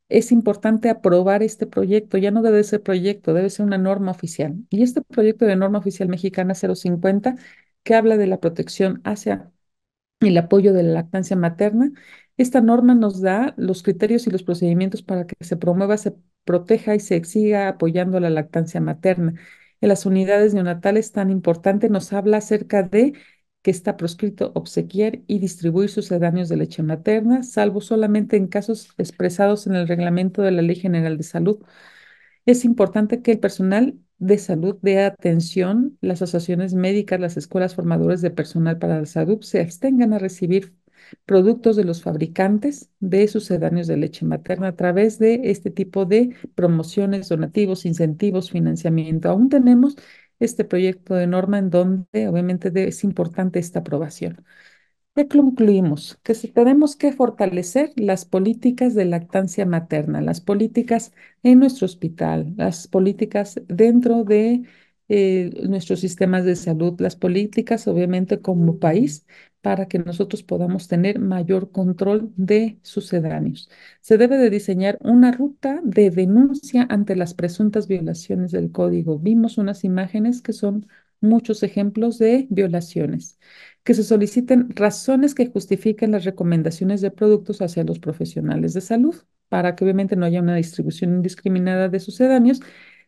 Es importante aprobar este proyecto, ya no debe ser proyecto, debe ser una norma oficial. Y este proyecto de norma oficial mexicana 050, que habla de la protección hacia el apoyo de la lactancia materna. Esta norma nos da los criterios y los procedimientos para que se promueva, se proteja y se siga apoyando la lactancia materna. En las unidades neonatales tan importante nos habla acerca de que está proscrito obsequiar y distribuir sucedáneos de leche materna, salvo solamente en casos expresados en el reglamento de la Ley General de Salud. Es importante que el personal de salud dé atención, las asociaciones médicas, las escuelas formadoras de personal para la salud se abstengan a recibir productos de los fabricantes de sucedáneos de leche materna a través de este tipo de promociones, donativos, incentivos, financiamiento. Aún tenemos este proyecto de norma en donde obviamente es importante esta aprobación. Ya concluimos que tenemos que fortalecer las políticas de lactancia materna, las políticas en nuestro hospital, las políticas dentro de nuestros sistemas de salud, las políticas obviamente como país para que nosotros podamos tener mayor control de sucedáneos. Se debe de diseñar una ruta de denuncia ante las presuntas violaciones del código. Vimos unas imágenes que son muchos ejemplos de violaciones que se soliciten razones que justifiquen las recomendaciones de productos hacia los profesionales de salud. para que obviamente no haya una distribución indiscriminada de sucedáneos,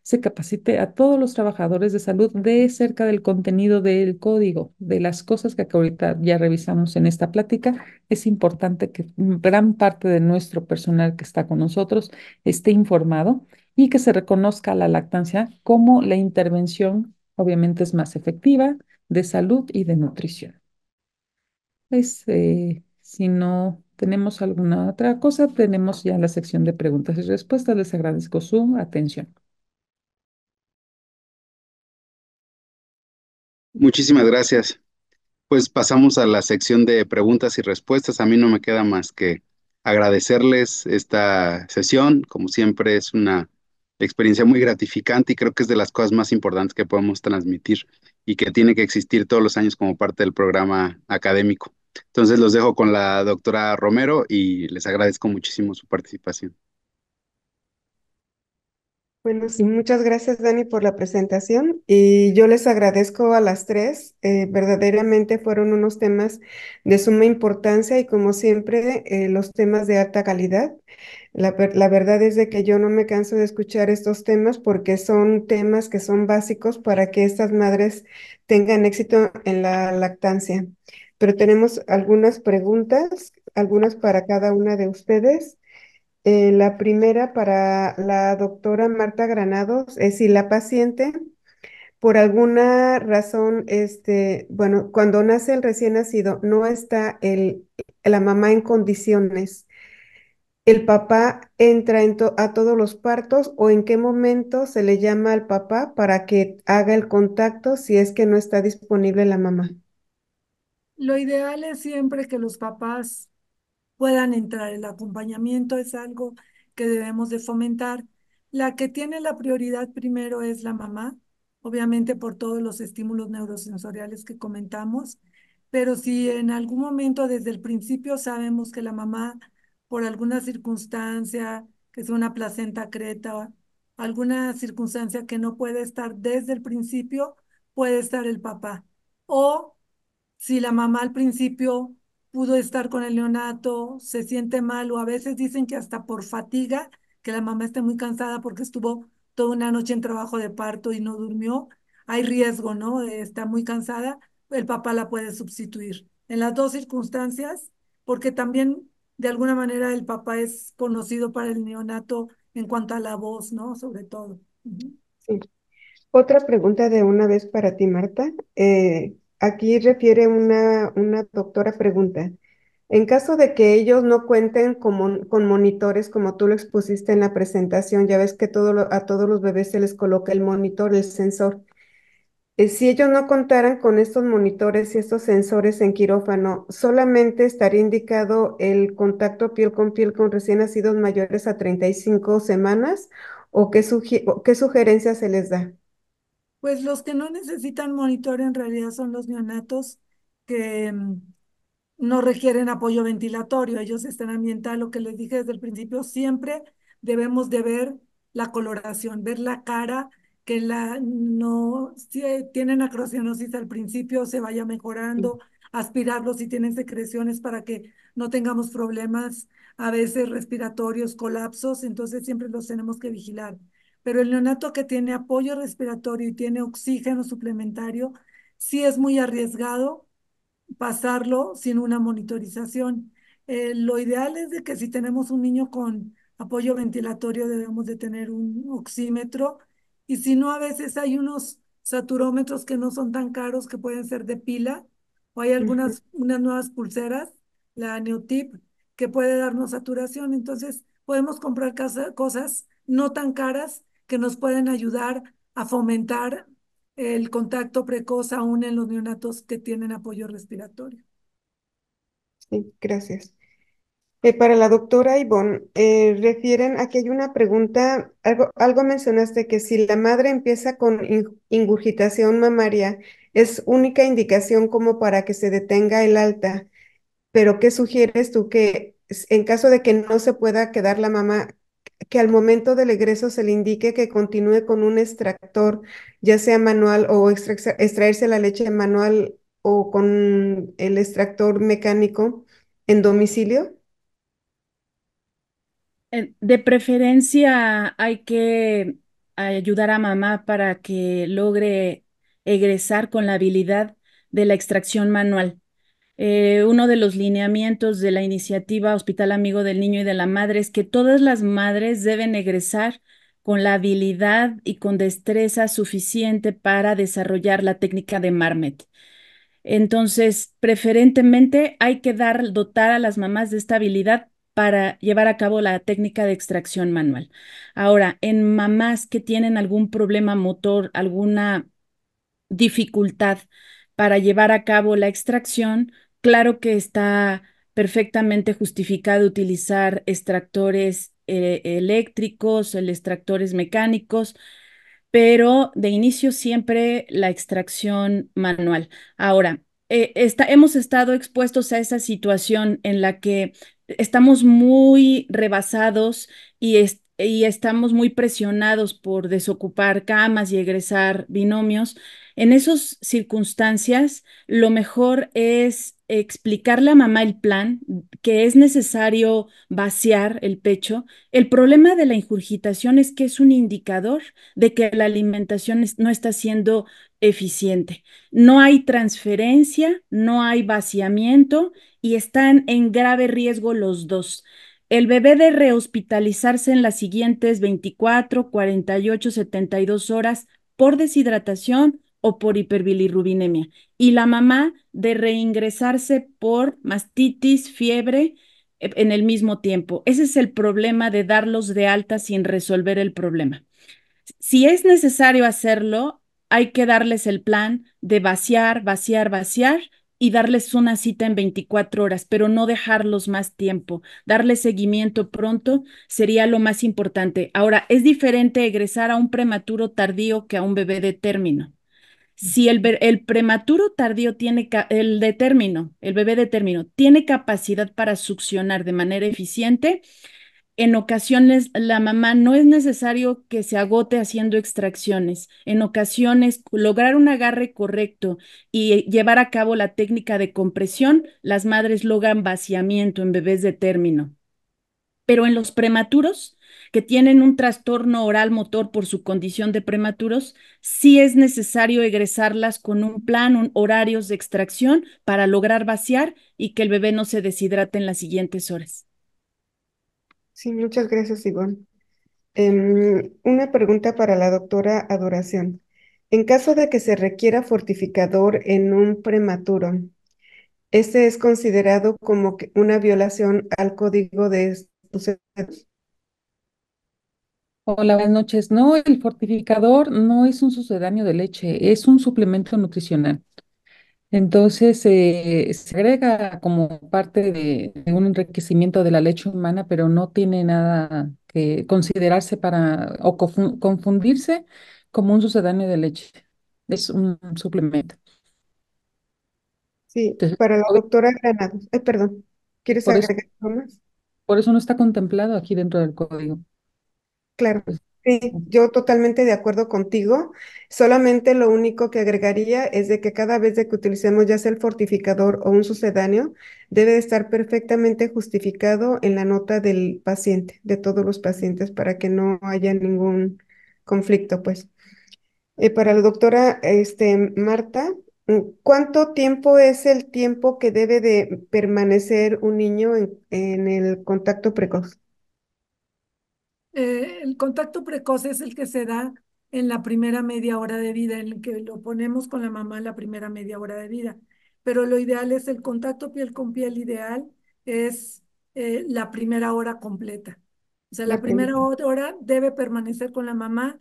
se capacite a todos los trabajadores de salud de cerca del contenido del código, de las cosas que ahorita ya revisamos en esta plática. Es importante que gran parte de nuestro personal que está con nosotros esté informado y que se reconozca la lactancia como la intervención, obviamente es más efectiva, de salud y de nutrición. Pues, si no tenemos alguna otra cosa, tenemos ya la sección de preguntas y respuestas. Les agradezco su atención.
Muchísimas gracias. Pues pasamos a la sección de preguntas y respuestas. A mí no me queda más que agradecerles esta sesión. Como siempre, es una experiencia muy gratificante y creo que es de las cosas más importantes que podemos transmitir y que tiene que existir todos los años como parte del programa académico. Entonces los dejo con la doctora Romero y les agradezco muchísimo su participación.
Bueno, sí, muchas gracias, Dani, por la presentación. Y yo les agradezco a las tres. Verdaderamente fueron unos temas de suma importancia y, como siempre, los temas de alta calidad. La verdad es de que yo no me canso de escuchar estos temas porque son temas que son básicos para que estas madres tengan éxito en la lactancia. Pero tenemos algunas preguntas, algunas para cada una de ustedes. La primera para la doctora Marta Granados es si la paciente, por alguna razón, bueno, cuando nace el recién nacido, no está la mamá en condiciones. ¿El papá entra a todos los partos o en qué momento se le llama al papá para que haga el contacto si es que no está disponible la mamá?
Lo ideal es siempre que los papás puedan entrar. El acompañamiento es algo que debemos de fomentar. La que tiene la prioridad primero es la mamá, obviamente por todos los estímulos neurosensoriales que comentamos, pero si en algún momento desde el principio sabemos que la mamá, por alguna circunstancia, que es una placenta creta, alguna circunstancia que no puede estar desde el principio, puede estar el papá. O si la mamá al principio pudo estar con el neonato, se siente mal o a veces dicen que hasta por fatiga, que la mamá esté muy cansada porque estuvo toda una noche en trabajo de parto y no durmió, hay riesgo, ¿no? Está muy cansada, el papá la puede sustituir. En las dos circunstancias, porque también de alguna manera el papá es conocido para el neonato en cuanto a la voz, ¿no? Sobre todo. Ujú.
Sí. Otra pregunta de una vez para ti, Marta. Aquí refiere una doctora pregunta. En caso de que ellos no cuenten con monitores, como tú lo expusiste en la presentación, ya ves que a todos los bebés se les coloca el monitor, el sensor. Si ellos no contaran con estos monitores y estos sensores en quirófano, ¿solamente estaría indicado el contacto piel con recién nacidos mayores a 35 semanas? ¿O qué sugerencias se les da?
Pues los que no necesitan monitor en realidad son los neonatos que no requieren apoyo ventilatorio. Ellos están ambientados, lo que les dije desde el principio, siempre debemos de ver la coloración, ver la cara, que no, si tienen acrocionosis al principio, se vaya
Sí,
mejorando, aspirarlos si tienen secreciones para que no tengamos problemas, a veces respiratorios, colapsos, entonces siempre los tenemos que vigilar. Pero el neonato que tiene apoyo respiratorio y tiene oxígeno suplementario, sí es muy arriesgado pasarlo sin una monitorización. Lo ideal es de que si tenemos un niño con apoyo ventilatorio debemos de tener un oxímetro y si no a veces hay unos saturómetros que no son tan caros que pueden ser de pila o hay
ujú,
unas nuevas pulseras, la Neotip, que puede darnos saturación. Entonces podemos comprar cosas no tan caras que nos pueden ayudar a fomentar el contacto precoz aún en los neonatos que tienen apoyo respiratorio.
sí, gracias. Para la doctora Ivonne, refieren, aquí hay una pregunta, algo mencionaste que si la madre empieza con ingurgitación mamaria, es única indicación como para que se detenga el alta, pero ¿qué sugieres tú que en caso de que no se pueda quedar la mamá, que al momento del egreso se le indique que continúe con un extractor, ya sea manual o extraerse la leche manual o con el extractor mecánico en domicilio?
De preferencia hay que ayudar a mamá para que logre egresar con la habilidad de la extracción manual. Uno de los lineamientos de la iniciativa Hospital Amigo del Niño y de la Madre es que todas las madres deben egresar con la habilidad y con destreza suficiente para desarrollar la técnica de Marmet. Entonces, preferentemente hay que dotar a las mamás de esta habilidad para llevar a cabo la técnica de extracción manual. Ahora, en mamás que tienen algún problema motor, alguna dificultad para llevar a cabo la extracción, claro que está perfectamente justificado utilizar extractores eléctricos, extractores mecánicos, pero de inicio siempre la extracción manual. Ahora, hemos estado expuestos a esa situación en la que estamos muy rebasados y estamos muy presionados por desocupar camas y egresar binomios. En esas circunstancias, lo mejor es explicarle a mamá el plan, que es necesario vaciar el pecho. El problema de la ingurgitación es que es un indicador de que la alimentación no está siendo eficiente. No hay transferencia, no hay vaciamiento y están en grave riesgo los dos. El bebé de rehospitalizarse en las siguientes 24, 48, 72 horas por deshidratación o por hiperbilirrubinemia. Y la mamá de reingresarse por mastitis, fiebre en el mismo tiempo. Ese es el problema de darlos de alta sin resolver el problema. Si es necesario hacerlo, hay que darles el plan de vaciar, vaciar, vaciar y darles una cita en 24 horas, pero no dejarlos más tiempo. Darles seguimiento pronto sería lo más importante. Ahora, es diferente egresar a un prematuro tardío que a un bebé de término. Si el prematuro tardío tiene, el de término, el bebé de término, tiene capacidad para succionar de manera eficiente, en ocasiones la mamá no es necesario que se agote haciendo extracciones. En ocasiones, lograr un agarre correcto y llevar a cabo la técnica de compresión, las madres logran vaciamiento en bebés de término. Pero en los prematuros, que tienen un trastorno oral motor por su condición de prematuros, sí es necesario egresarlas con un plan, horarios de extracción para lograr vaciar y que el bebé no se deshidrate en las siguientes horas.
Sí, muchas gracias, Ivonne. Una pregunta para la doctora Adoración. En caso de que se requiera fortificador en un prematuro, ¿este es considerado como una violación al código de sucesos?
Hola, buenas noches. No, el fortificador no es un sucedáneo de leche, es un suplemento nutricional. Entonces, se agrega como parte de un enriquecimiento de la leche humana, pero no tiene nada que considerarse para o confundirse como un sucedáneo de leche. Es un suplemento.
Sí,
Entonces,
para la doctora Granados. Ay, perdón, ¿quieres
por eso,
agregar algo más?
por eso no está contemplado aquí dentro del código.
Claro,
Pues,
sí, yo totalmente de acuerdo contigo. Solamente lo único que agregaría es de que cada vez de que utilicemos ya sea el fortificador o un sucedáneo, debe de estar perfectamente justificado en la nota del paciente, de todos los pacientes, para que no haya ningún conflicto, pues. Para la doctora Marta, ¿cuánto tiempo es el tiempo que debe de permanecer un niño en el contacto precoz?
El contacto precoz es el que se da en la primera media hora de vida, en el que lo ponemos con la mamá en la primera media hora de vida. Pero lo ideal es el contacto piel con piel ideal, es la primera hora completa. O sea, la
La primera.
primera hora debe permanecer con la mamá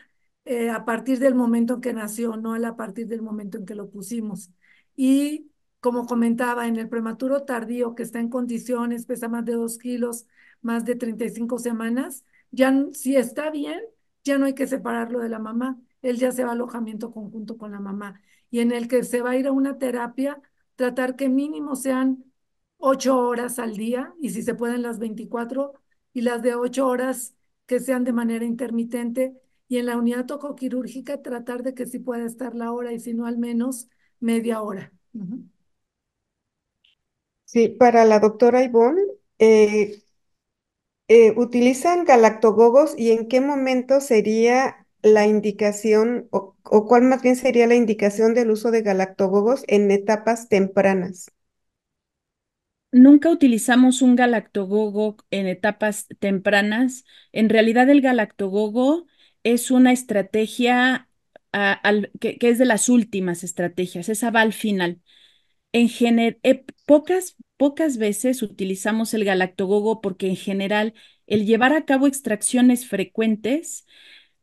a partir del momento en que nació, no a partir del momento en que lo pusimos. Y como comentaba, en el prematuro tardío que está en condiciones, pesa más de 2 kilos, más de 35 semanas, ya si está bien, ya no hay que separarlo de la mamá. Él ya se va a alojamiento conjunto con la mamá. Y en el que se va a ir a una terapia, tratar que mínimo sean 8 horas al día, y si se pueden las 24, y las de 8 horas que sean de manera intermitente. Y en la unidad tocoquirúrgica tratar de que sí pueda estar la hora, y si no, al menos media hora.
Sí, para la doctora Ivonne, ¿Utilizan galactogogos y en qué momento sería la indicación o cuál más bien sería la indicación del uso de galactogogos en etapas tempranas?
Nunca utilizamos un galactogogo en etapas tempranas. En realidad, el galactogogo es una estrategia que es de las últimas estrategias, esa va al final. Pocas veces utilizamos el galactogogo porque en general el llevar a cabo extracciones frecuentes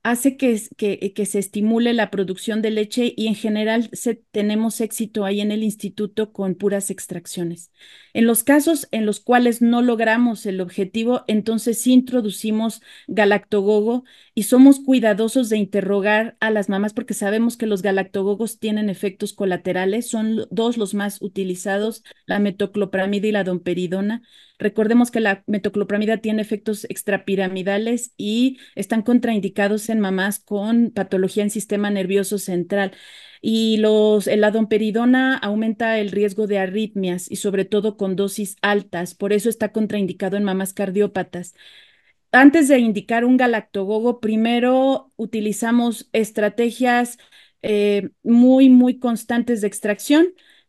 hace que se estimule la producción de leche y en general tenemos éxito ahí en el instituto con puras extracciones. En los casos en los cuales no logramos el objetivo, entonces sí introducimos galactogogo y somos cuidadosos de interrogar a las mamás porque sabemos que los galactogogos tienen efectos colaterales, son dos los más utilizados, la metoclopramida y la domperidona. Recordemos que la metoclopramida tiene efectos extrapiramidales y están contraindicados en mamás con patología en sistema nervioso central. Y la domperidona aumenta el riesgo de arritmias y sobre todo con dosis altas. Por eso está contraindicado en mamás cardiópatas. Antes de indicar un galactogogo, primero utilizamos estrategias muy constantes de extracción.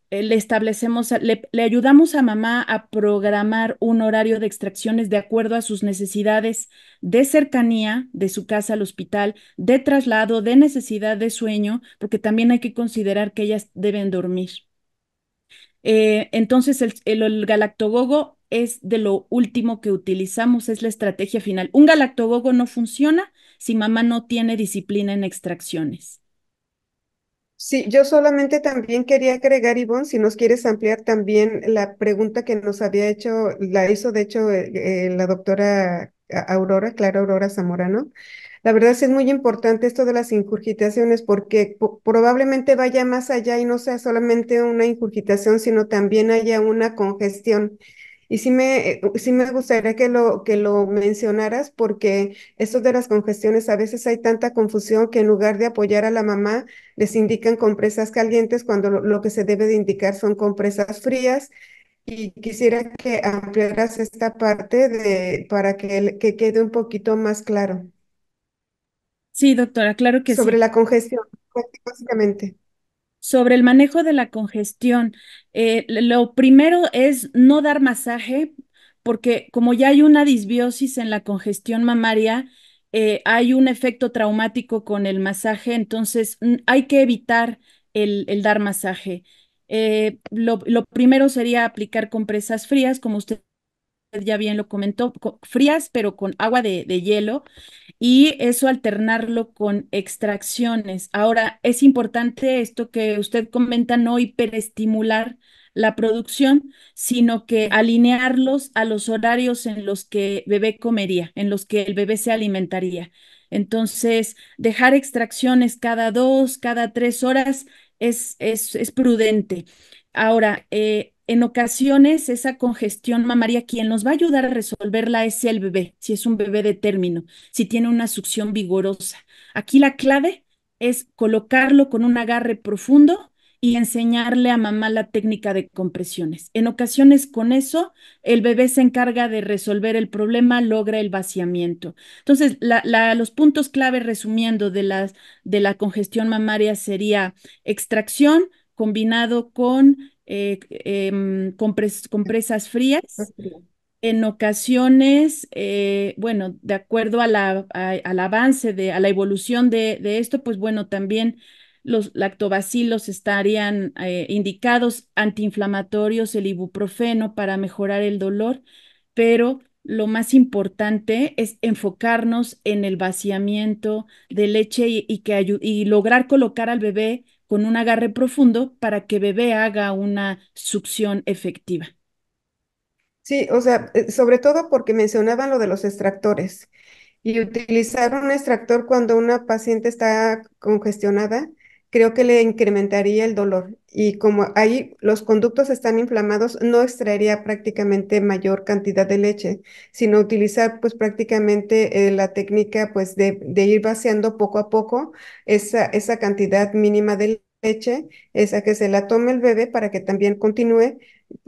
Le ayudamos a mamá a programar un horario de extracciones de acuerdo a sus necesidades de cercanía de su casa al hospital, de traslado, de necesidad de sueño, porque también hay que considerar que ellas deben dormir. Entonces, el galactogogo es de lo último que utilizamos, es la estrategia final. Un galactogogo no funciona si mamá no tiene disciplina en extracciones.
Sí, yo solamente también quería agregar, Ivonne, si nos quieres ampliar también la pregunta que nos había hecho, la hizo de hecho la doctora Aurora, Clara Aurora Zamorano. La verdad sí es muy importante esto de las ingurgitaciones porque probablemente vaya más allá y no sea solamente una ingurgitación, sino también haya una congestión. Y sí me gustaría que lo mencionaras porque esto de las congestiones a veces hay tanta confusión que en lugar de apoyar a la mamá, les indican compresas calientes cuando lo que se debe de indicar son compresas frías. Y quisiera que ampliaras esta parte para que quede un poquito más claro
Sí, doctora, claro que
sobre
sí.
la congestión, básicamente.
Sobre el manejo de la congestión, lo primero es no dar masaje, porque como ya hay una disbiosis en la congestión mamaria, hay un efecto traumático con el masaje, entonces hay que evitar el dar masaje. Lo primero sería aplicar compresas frías, como usted ya bien lo comentó, frías, pero con agua de hielo y eso alternarlo con extracciones. Ahora, es importante esto que usted comenta, no hiperestimular la producción, sino que alinearlos a los horarios en los que bebé comería, en los que el bebé se alimentaría. Entonces, dejar extracciones cada 2, cada 3 horas es prudente. Ahora, en ocasiones esa congestión mamaria, quien nos va a ayudar a resolverla es el bebé, si es un bebé de término, si tiene una succión vigorosa. Aquí la clave es colocarlo con un agarre profundo y enseñarle a mamá la técnica de compresiones. En ocasiones con eso, el bebé se encarga de resolver el problema, logra el vaciamiento. Entonces, los puntos clave resumiendo de la congestión mamaria sería extracción combinado con compresas frías. En ocasiones, bueno, de acuerdo al avance, a la evolución de esto, pues bueno, también los lactobacilos estarían indicados, antiinflamatorios, el ibuprofeno para mejorar el dolor, pero lo más importante es enfocarnos en el vaciamiento de leche y lograr colocar al bebé con un agarre profundo para que bebé haga una succión efectiva.
Sí, o sea, sobre todo porque mencionaban lo de los extractores. Y utilizar un extractor cuando una paciente está congestionada, creo que le incrementaría el dolor. Y como ahí los conductos están inflamados, no extraería prácticamente mayor cantidad de leche, sino utilizar pues prácticamente la técnica pues de ir vaciando poco a poco esa cantidad mínima de leche, esa que se la tome el bebé para que también continúe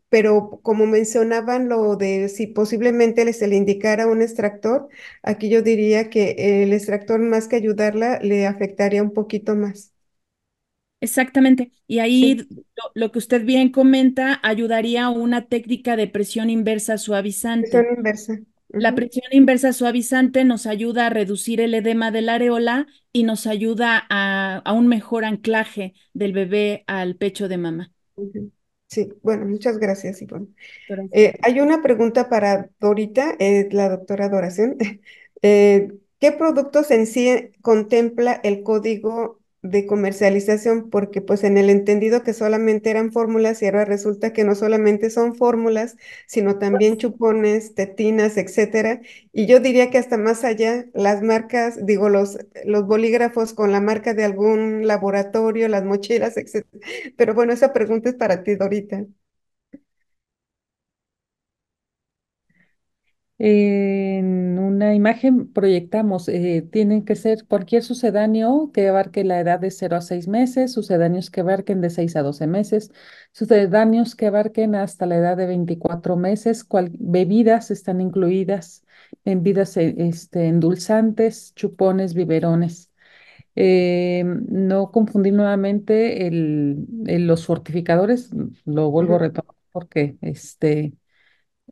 pero como mencionaban lo de si posiblemente se le indicara un extractor, aquí yo diría que el extractor más que ayudarla le afectaría un poquito más.
Exactamente. Y ahí
Sí,
lo que usted bien comenta ayudaría a una técnica de presión inversa
presión
suavizante.
inversa.
La
Ujú,
presión inversa suavizante nos ayuda a reducir el edema de la areola y nos ayuda a un mejor anclaje del bebé al pecho de mamá.
ujú. Sí, bueno, muchas gracias, Ivonne.
Doctora.
Hay una pregunta para Dorita, la doctora Doración. ¿Qué productos en sí contempla el código de comercialización? Porque pues en el entendido que solamente eran fórmulas y ahora resulta que no solamente son fórmulas, sino también chupones, tetinas, etcétera. Y yo diría que hasta más allá, las marcas, digo, los bolígrafos con la marca de algún laboratorio, las mochilas, etcétera. Pero bueno, esa pregunta es para ti, Dorita.
En una imagen proyectamos, tienen que ser cualquier sucedáneo que abarque la edad de 0 a 6 meses, sucedáneos que abarquen de 6 a 12 meses, sucedáneos que abarquen hasta la edad de 24 meses, bebidas están incluidas, bebidas endulzantes, chupones, biberones. No confundir nuevamente los fortificadores, lo vuelvo a
Ujú.
retomar porque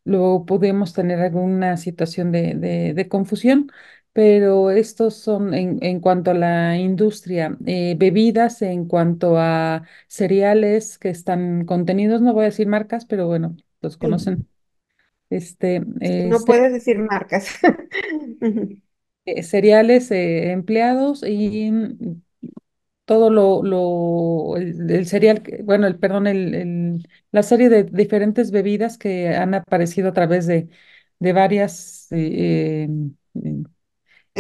luego podemos tener alguna situación de confusión, pero estos son en cuanto a la industria, bebidas, en cuanto a cereales que están contenidos, no voy a decir marcas, pero bueno, los
Sí.
conocen, este,
Sí, no puedes decir marcas. Ujú.
cereales empleados y todo el cereal, bueno, perdón, la serie de diferentes bebidas que han aparecido a través de varias eh,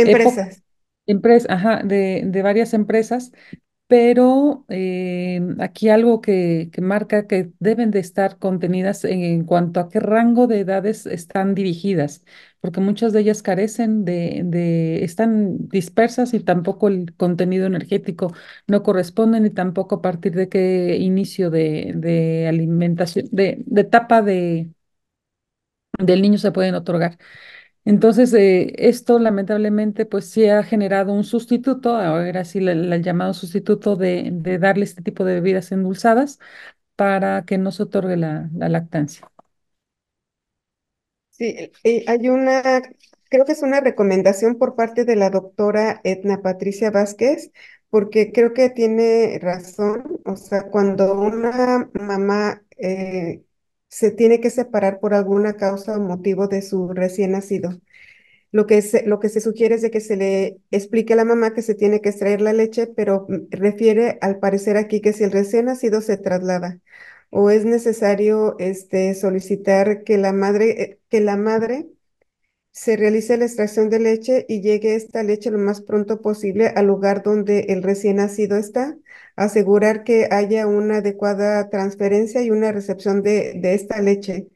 épocas,
Empresas.
ajá, de varias empresas, pero aquí algo que marca que deben de estar contenidas en cuanto a qué rango de edades están dirigidas, porque muchas de ellas carecen están dispersas y tampoco el contenido energético no corresponde, ni tampoco a partir de qué inicio de alimentación, de etapa del niño se pueden otorgar. Entonces, esto lamentablemente pues sí ha generado un sustituto, ahora sí el llamado sustituto de darle este tipo de bebidas endulzadas para que no se otorgue la lactancia.
Sí, creo que es una recomendación por parte de la doctora Edna Patricia Vázquez, porque creo que tiene razón. O sea, cuando una mamá se tiene que separar por alguna causa o motivo de su recién nacido, lo que se sugiere es de que se le explique a la mamá que se tiene que extraer la leche, pero refiere al parecer aquí que si el recién nacido se traslada o es necesario solicitar que la madre se realice la extracción de leche y llegue esta leche lo más pronto posible al lugar donde el recién nacido está, asegurar que haya una adecuada transferencia y una recepción de esta leche.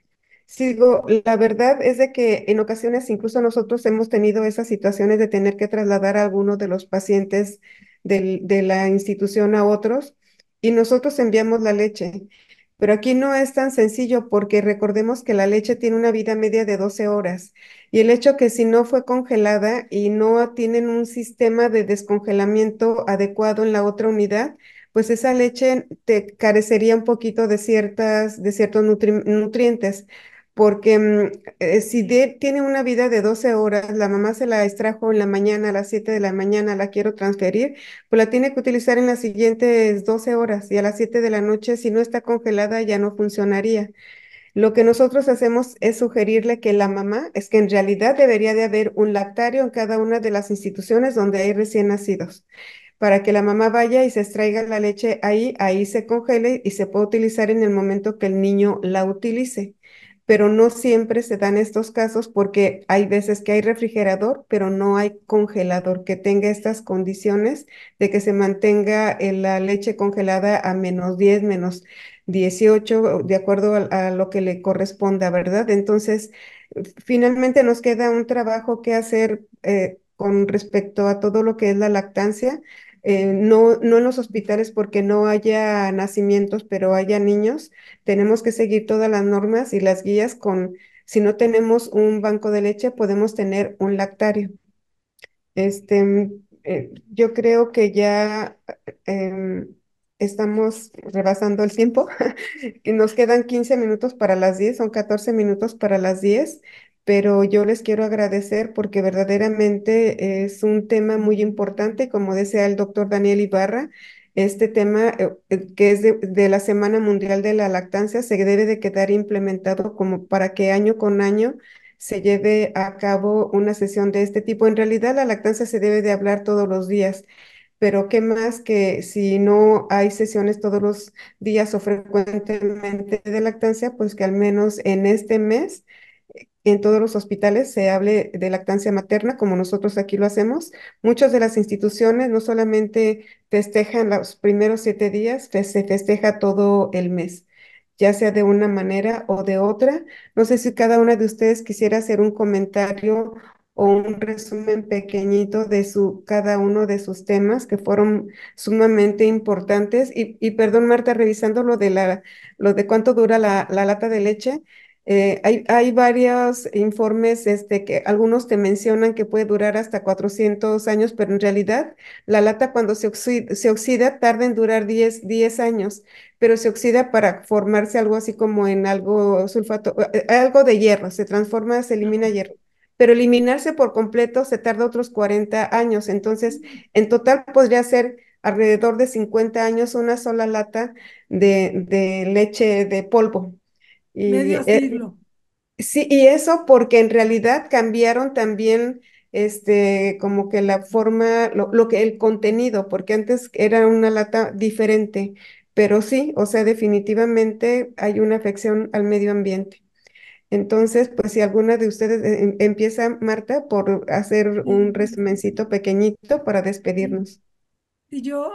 Sigo, la verdad es de que en ocasiones incluso nosotros hemos tenido esas situaciones de tener que trasladar a alguno de los pacientes de la institución a otros y nosotros enviamos la leche. Pero aquí no es tan sencillo porque recordemos que la leche tiene una vida media de 12 horas y el hecho que si no fue congelada y no tienen un sistema de descongelamiento adecuado en la otra unidad, pues esa leche te carecería un poquito de ciertos nutrientes. Porque si tiene una vida de 12 horas, la mamá se la extrajo en la mañana, a las 7 de la mañana, la quiero transferir, pues la tiene que utilizar en las siguientes 12 horas y a las 7 de la noche, si no está congelada, ya no funcionaría. Lo que nosotros hacemos es sugerirle que la mamá, es que en realidad debería de haber un lactario en cada una de las instituciones donde hay recién nacidos, para que la mamá vaya y se extraiga la leche ahí, ahí se congele y se puede utilizar en el momento que el niño la utilice. Pero no siempre se dan estos casos porque hay veces que hay refrigerador, pero no hay congelador que tenga estas condiciones de que se mantenga la leche congelada a -10, -18 de acuerdo a lo que le corresponda, ¿verdad? Entonces, finalmente nos queda un trabajo que hacer con respecto a todo lo que es la lactancia. no en los hospitales porque no haya nacimientos, pero haya niños, tenemos que seguir todas las normas y las guías si no tenemos un banco de leche, podemos tener un lactario. Yo creo que ya em, estamos rebasando el tiempo y nos quedan 15 minutos para las 10, son 14 minutos para las 10, pero yo les quiero agradecer porque verdaderamente es un tema muy importante, como decía el doctor Daniel Ibarra, este tema que es de la Semana Mundial de la Lactancia se debe de quedar implementado como para que año con año se lleve a cabo una sesión de este tipo. En realidad, la lactancia se debe de hablar todos los días, pero qué más que si no hay sesiones todos los días o frecuentemente de lactancia, pues que al menos en este mes en todos los hospitales se hable de lactancia materna, como nosotros aquí lo hacemos. Muchas de las instituciones no solamente festejan los primeros 7 días, se festeja todo el mes, ya sea de una manera o de otra. No sé si cada una de ustedes quisiera hacer un comentario o un resumen pequeñito de cada uno de sus temas que fueron sumamente importantes. Y perdón, Marta, revisando lo de cuánto dura la lata de leche. Hay varios informes que algunos te mencionan que puede durar hasta 400 años, pero en realidad la lata cuando se oxida tarda en durar 10 años, pero se oxida para formarse algo así como en algo sulfato, algo de hierro, se transforma, se elimina
Ajá.
hierro, pero eliminarse por completo se tarda otros 40 años, entonces en total podría ser alrededor de 50 años una sola lata de leche de polvo. Y
Medio siglo.
sí, y eso porque en realidad cambiaron también como que la forma, lo que el contenido, porque antes era una lata diferente, pero sí, o sea, definitivamente hay una afección al medio ambiente. Entonces, pues si alguna de ustedes empieza, Marta, por hacer un
Y,
resumencito pequeñito para
y-
despedirnos.
y yo,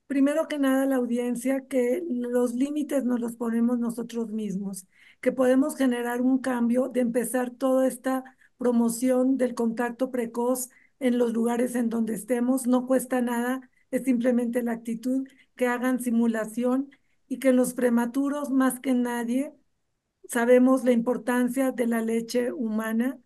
primero que nada, la audiencia, que los límites nos los ponemos nosotros mismos, que podemos generar un cambio de empezar toda esta promoción del contacto precoz en los lugares en donde estemos. No cuesta nada, es simplemente la actitud, que hagan simulación y que los prematuros, más que nadie, sabemos la importancia de la leche humana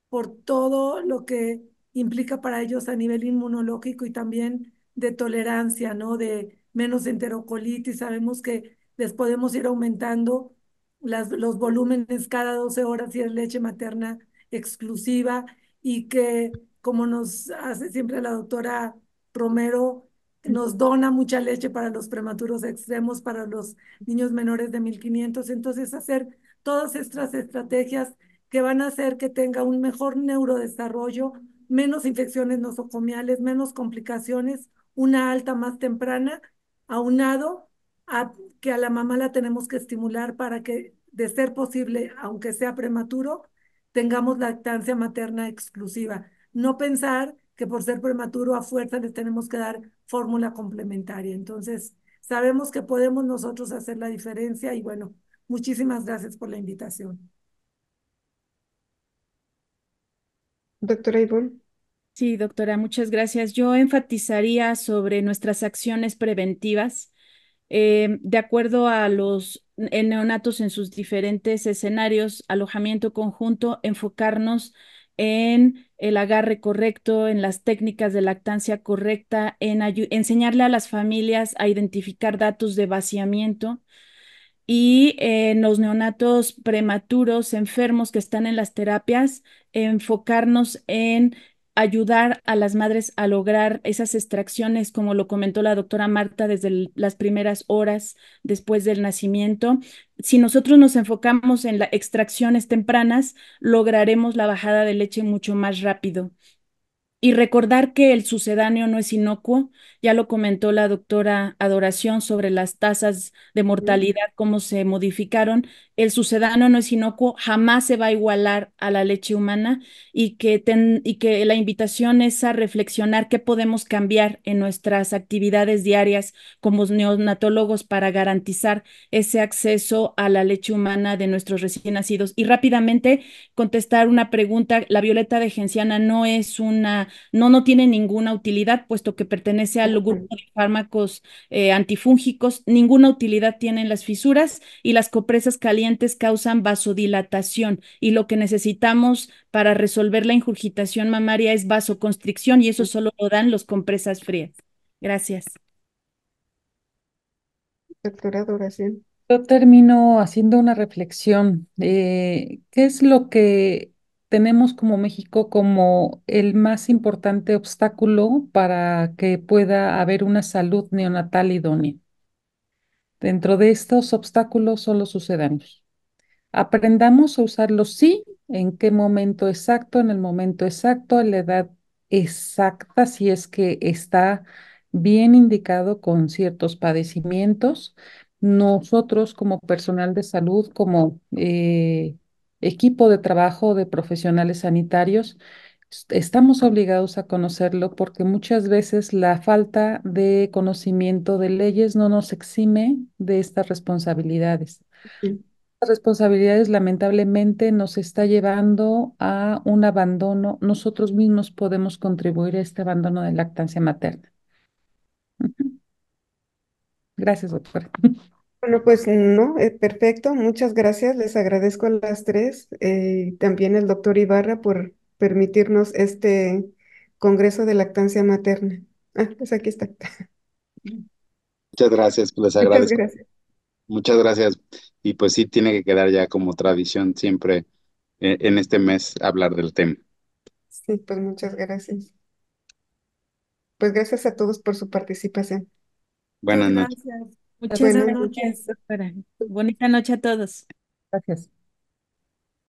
por todo lo que implica para ellos a nivel inmunológico y también de tolerancia, ¿no? De menos enterocolitis. Sabemos que les podemos ir aumentando los volúmenes cada 12 horas si es leche materna exclusiva y que, como nos hace siempre la doctora Romero, nos dona mucha leche para los prematuros extremos, para los niños menores de 1500. Entonces, hacer todas estas estrategias que van a hacer que tenga un mejor neurodesarrollo, menos infecciones nosocomiales, menos complicaciones, una alta más temprana, aunado a que a la mamá la tenemos que estimular para que, de ser posible, aunque sea prematuro, tengamos lactancia materna exclusiva. No pensar que por ser prematuro a fuerza les tenemos que dar fórmula complementaria. Entonces, sabemos que podemos nosotros hacer la diferencia y bueno, muchísimas gracias por la invitación.
Doctora Ivonne.
Sí, doctora, muchas gracias. Yo enfatizaría sobre nuestras acciones preventivas de acuerdo a los neonatos en sus diferentes escenarios, alojamiento conjunto, enfocarnos en el agarre correcto, en las técnicas de lactancia correcta, en enseñarle a las familias a identificar datos de vaciamiento y en los neonatos prematuros, enfermos que están en las terapias, enfocarnos en ayudar a las madres a lograr esas extracciones, como lo comentó la doctora Marta, desde las primeras horas después del nacimiento. Si nosotros nos enfocamos en las extracciones tempranas, lograremos la bajada de leche mucho más rápido. Y recordar que el sucedáneo no es inocuo, ya lo comentó la doctora Adoración sobre las tasas de mortalidad, cómo se modificaron. El sucedáneo no es inocuo, jamás se va a igualar a la leche humana y que la invitación es a reflexionar qué podemos cambiar en nuestras actividades diarias como neonatólogos para garantizar ese acceso a la leche humana de nuestros recién nacidos. Y rápidamente contestar una pregunta, la violeta de genciana no es una no tiene ninguna utilidad, puesto que pertenece al grupo de fármacos antifúngicos. Ninguna utilidad tienen las fisuras y las compresas calientes causan vasodilatación. Y lo que necesitamos para resolver la ingurgitación mamaria es vasoconstricción y eso solo lo dan los compresas frías. Gracias.
Doctora Doración.
Yo termino haciendo una reflexión. ¿Qué es lo que tenemos como México como el más importante obstáculo para que pueda haber una salud neonatal idónea? Dentro de estos obstáculos son los sucedáneos. Aprendamos a usarlos, sí, en qué momento exacto, en el momento exacto, en la edad exacta, si es que está bien indicado con ciertos padecimientos. Nosotros como personal de salud, como equipo de trabajo de profesionales sanitarios, estamos obligados a conocerlo porque muchas veces la falta de conocimiento de leyes no nos exime de estas responsabilidades.
Sí.
Responsabilidades lamentablemente nos está llevando a un abandono. Nosotros mismos podemos contribuir a este abandono de lactancia materna. Ujú. Gracias, doctora.
Bueno, pues no, perfecto, muchas gracias, les agradezco a las tres, también al doctor Ibarra por permitirnos este Congreso de Lactancia Materna. Ah, pues aquí está.
Muchas gracias, pues les
Muchas
agradezco.
gracias.
Muchas gracias. Y pues sí, tiene que quedar ya como tradición siempre en este mes hablar del tema.
Sí, pues muchas gracias. Pues gracias a todos por su participación.
Muchas
Buenas noches.
gracias.
Muchas
Buenas
Buenas
noches.
noches.
gracias, doctora. Bonita noche a todos.
Gracias.